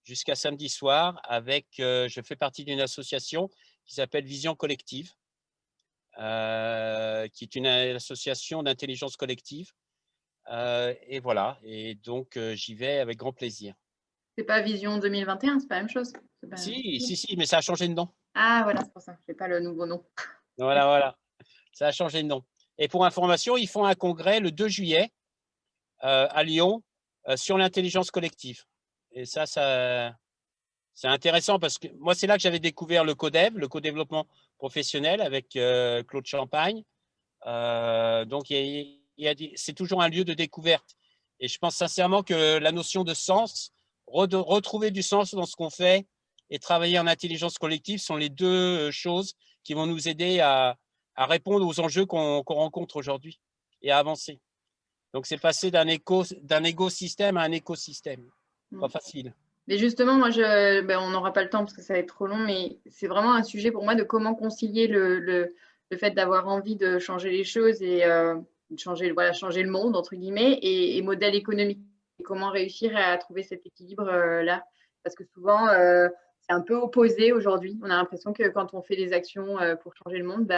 B: jusqu'à samedi soir. Je fais partie d'une association qui s'appelle Vision Collective, qui est une association d'intelligence collective. Et voilà, et donc j'y vais avec grand plaisir.
G: C'est pas Vision 2021, c'est pas la même chose. Pas...
B: Si, mais ça a changé de nom.
G: Ah voilà, c'est pour ça, je n'ai pas le nouveau nom.
B: Voilà, ça a changé de nom. Et pour information, ils font un congrès le 2 juillet à Lyon sur l'intelligence collective. Et ça c'est intéressant parce que moi, c'est là que j'avais découvert le CODEV, le co-développement professionnel avec Claude Champagne. Donc, c'est toujours un lieu de découverte. Et je pense sincèrement que la notion de sens, retrouver du sens dans ce qu'on fait et travailler en intelligence collective sont les 2 choses qui vont nous aider à répondre aux enjeux qu'on rencontre aujourd'hui et à avancer. Donc, c'est passer d'un écosystème à un écosystème. Pas facile.
G: Mais justement, moi, on n'aura pas le temps parce que ça va être trop long, mais c'est vraiment un sujet pour moi de comment concilier le fait d'avoir envie de changer les choses et changer le monde, entre guillemets, et modèle économique. Et comment réussir à trouver cet équilibre-là. Parce que souvent, c'est un peu opposé aujourd'hui. On a l'impression que quand on fait des actions pour changer le monde,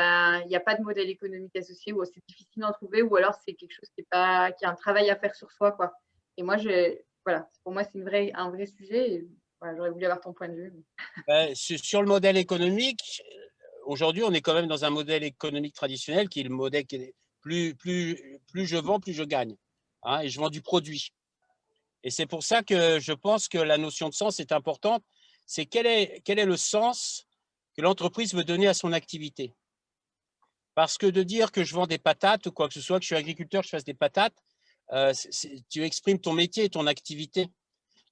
G: il n'y a pas de modèle économique associé ou c'est difficile d'en trouver ou alors c'est quelque chose qui a un travail à faire sur soi, quoi. Et moi, voilà, pour moi, c'est un vrai sujet. Et, voilà, j'aurais voulu avoir ton point de vue.
B: Sur le modèle économique, aujourd'hui, on est quand même dans un modèle économique traditionnel qui est le modèle qui est plus je vends, plus je gagne. Hein, et je vends du produit. Et c'est pour ça que je pense que la notion de sens est importante. C'est quel est le sens que l'entreprise veut donner à son activité. Parce que de dire que je vends des patates ou quoi que ce soit, que je suis agriculteur, que je fasse des patates, tu exprimes ton métier et ton activité.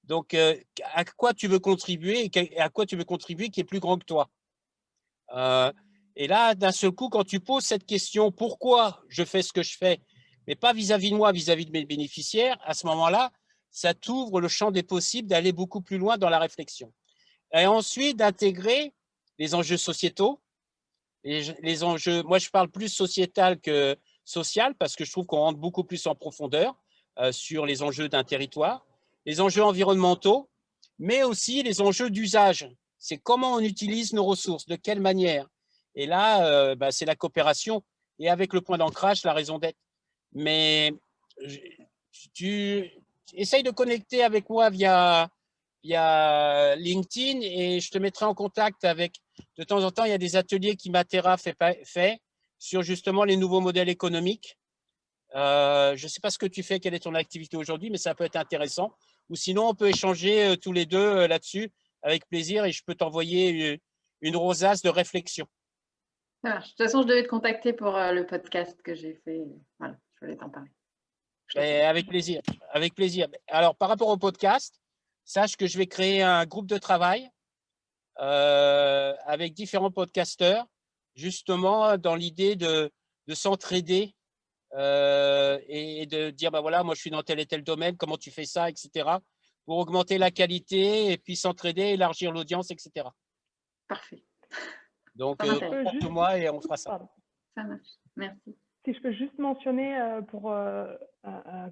B: Donc, à quoi tu veux contribuer et à quoi tu veux contribuer qui est plus grand que toi. Et là, d'un seul coup, quand tu poses cette question, pourquoi je fais ce que je fais, mais pas vis-à-vis de moi, vis-à-vis de mes bénéficiaires, à ce moment-là, ça t'ouvre le champ des possibles d'aller beaucoup plus loin dans la réflexion. Et ensuite, d'intégrer les enjeux sociétaux, les enjeux, moi je parle plus sociétal que social parce que je trouve qu'on rentre beaucoup plus en profondeur sur les enjeux d'un territoire, les enjeux environnementaux, mais aussi les enjeux d'usage. C'est comment on utilise nos ressources, de quelle manière. Et là, c'est la coopération et avec le point d'ancrage, la raison d'être. Mais tu essayes de connecter avec moi via LinkedIn et je te mettrai en contact avec, de temps en temps, il y a des ateliers qu'Imatera fait sur justement les nouveaux modèles économiques. Je ne sais pas ce que tu fais, quelle est ton activité aujourd'hui, mais ça peut être intéressant. Ou sinon, on peut échanger tous les deux là-dessus avec plaisir et je peux t'envoyer une rosace de réflexion.
G: Ça marche. De toute façon, je devais te contacter pour le podcast que j'ai fait. Voilà, je voulais t'en parler.
B: Avec plaisir, avec plaisir. Alors, par rapport au podcast, sache que je vais créer un groupe de travail avec différents podcasteurs, justement dans l'idée de s'entraider et de dire, voilà, moi je suis dans tel et tel domaine, comment tu fais ça, etc. pour augmenter la qualité et puis s'entraider, élargir l'audience, etc.
G: Parfait.
B: Donc,
G: Parfait.
B: contacte-moi et on fera ça.
F: Pardon.
G: Ça marche. Merci.
F: Si je peux juste mentionner pour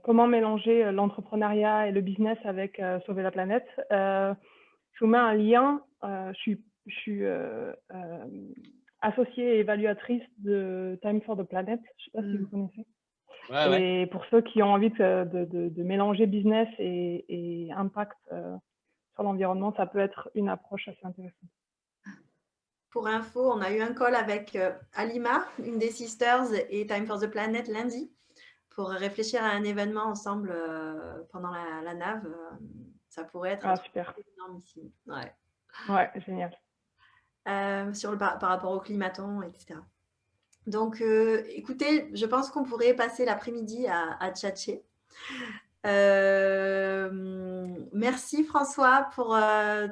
F: comment mélanger l'entrepreneuriat et le business avec Sauver la planète, je vous mets un lien. Je suis associée et évaluatrice de Time for the Planet. Je ne sais pas si vous connaissez.
B: Ouais, ouais.
F: Et pour ceux qui ont envie de mélanger business et impact sur l'environnement, ça peut être une approche assez intéressante.
A: Pour info, on a eu un call avec Alima, une des sisters, et Time for the Planet lundi pour réfléchir à un événement ensemble pendant la nave. Ça pourrait être
F: super.
A: énorme ici. Ouais.
F: Ouais, génial.
A: Par rapport au climaton, etc. Donc, écoutez, je pense qu'on pourrait passer l'après-midi à tchatcher. Merci François pour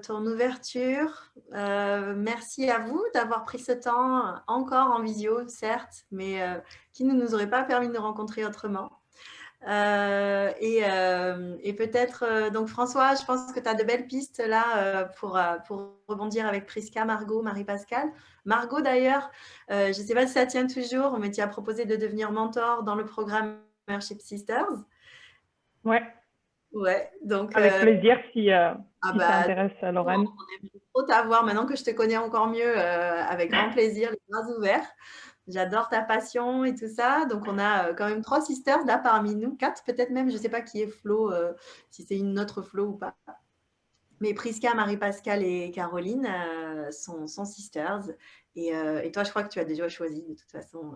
A: ton ouverture. Merci à vous d'avoir pris ce temps encore en visio, certes, mais qui ne nous aurait pas permis de nous rencontrer autrement. Et peut-être, donc François, je pense que tu as de belles pistes là pour rebondir avec Prisca, Margot, Marie-Pascale. Margot d'ailleurs, je ne sais pas si ça tient toujours, mais tu as proposé de devenir mentor dans le programme Membership Sisters.
F: Ouais.
A: Ouais, donc.
F: Avec plaisir si ça intéresse Lorraine.
A: On aime trop t'avoir maintenant que je te connais encore mieux, avec grand plaisir, les bras ouverts. J'adore ta passion et tout ça. Donc, on a quand même 3 sisters là parmi nous, 4 peut-être même. Je ne sais pas qui est Flo, si c'est une autre Flo ou pas. Mais Prisca, Marie-Pascale et Caroline sont sisters. Et toi, je crois que tu as déjà choisi de toute façon.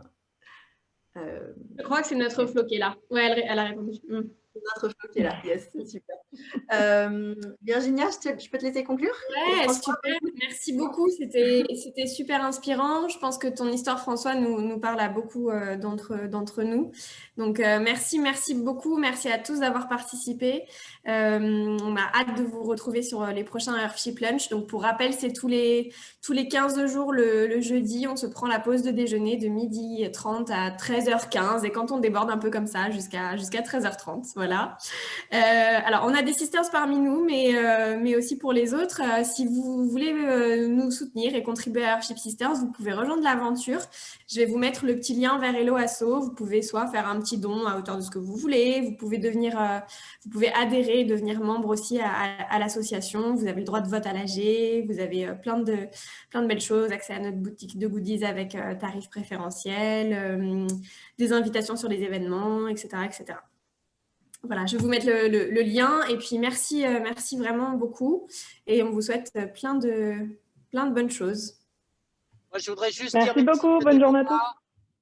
C: Je crois que c'est notre Flo qui est là. Ouais, elle a répondu.
A: Notre Flo qui est là. Yes, super. Virginia, je peux te laisser conclure?
C: Ouais, super. Merci beaucoup. C'était super inspirant. Je pense que ton histoire, François, nous parle à beaucoup d'entre nous. Donc, merci beaucoup. Merci à tous d'avoir participé. On a hâte de vous retrouver sur les prochains Earthship Lunch. Donc, pour rappel, c'est tous les 15 jours le jeudi. On se prend la pause de déjeuner de 12h30 à 13h15. Et quand on déborde un peu comme ça, jusqu'à 13h30. Voilà. Alors, on a des sisters parmi nous, mais aussi pour les autres. Si vous voulez nous soutenir et contribuer à Earthship Sisters, vous pouvez rejoindre l'aventure. Je vais vous mettre le petit lien vers Hello Asso. Vous pouvez soit faire un petit don à hauteur de ce que vous voulez. Vous pouvez adhérer et devenir membre aussi à l'association. Vous avez le droit de vote à l'AG. Vous avez plein de belles choses. Accès à notre boutique de goodies avec tarifs préférentiels, des invitations sur les événements, etc., etc. Voilà, je vais vous mettre le lien. Et puis, merci vraiment beaucoup. Et on vous souhaite plein de bonnes choses.
B: Moi, je voudrais juste
F: merci beaucoup. Bonne journée à tous.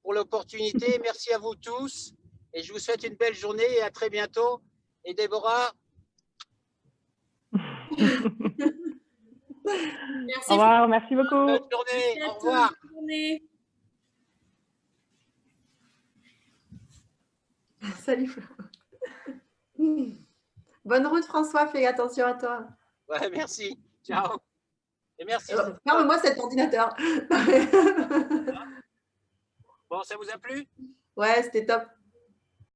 B: Pour l'opportunité. Merci à vous tous. Et je vous souhaite une belle journée et à très bientôt. Et Déborah.
C: Merci.
F: Au revoir. Merci beaucoup.
B: Bonne journée. Au revoir.
C: Bonne journée.
A: Salut. Bonne route François, fais attention à toi.
B: Ouais, merci. Ciao. Et merci.
A: Ferme-moi cet ordinateur.
B: Bon, ça vous a plu?
A: Ouais, c'était top.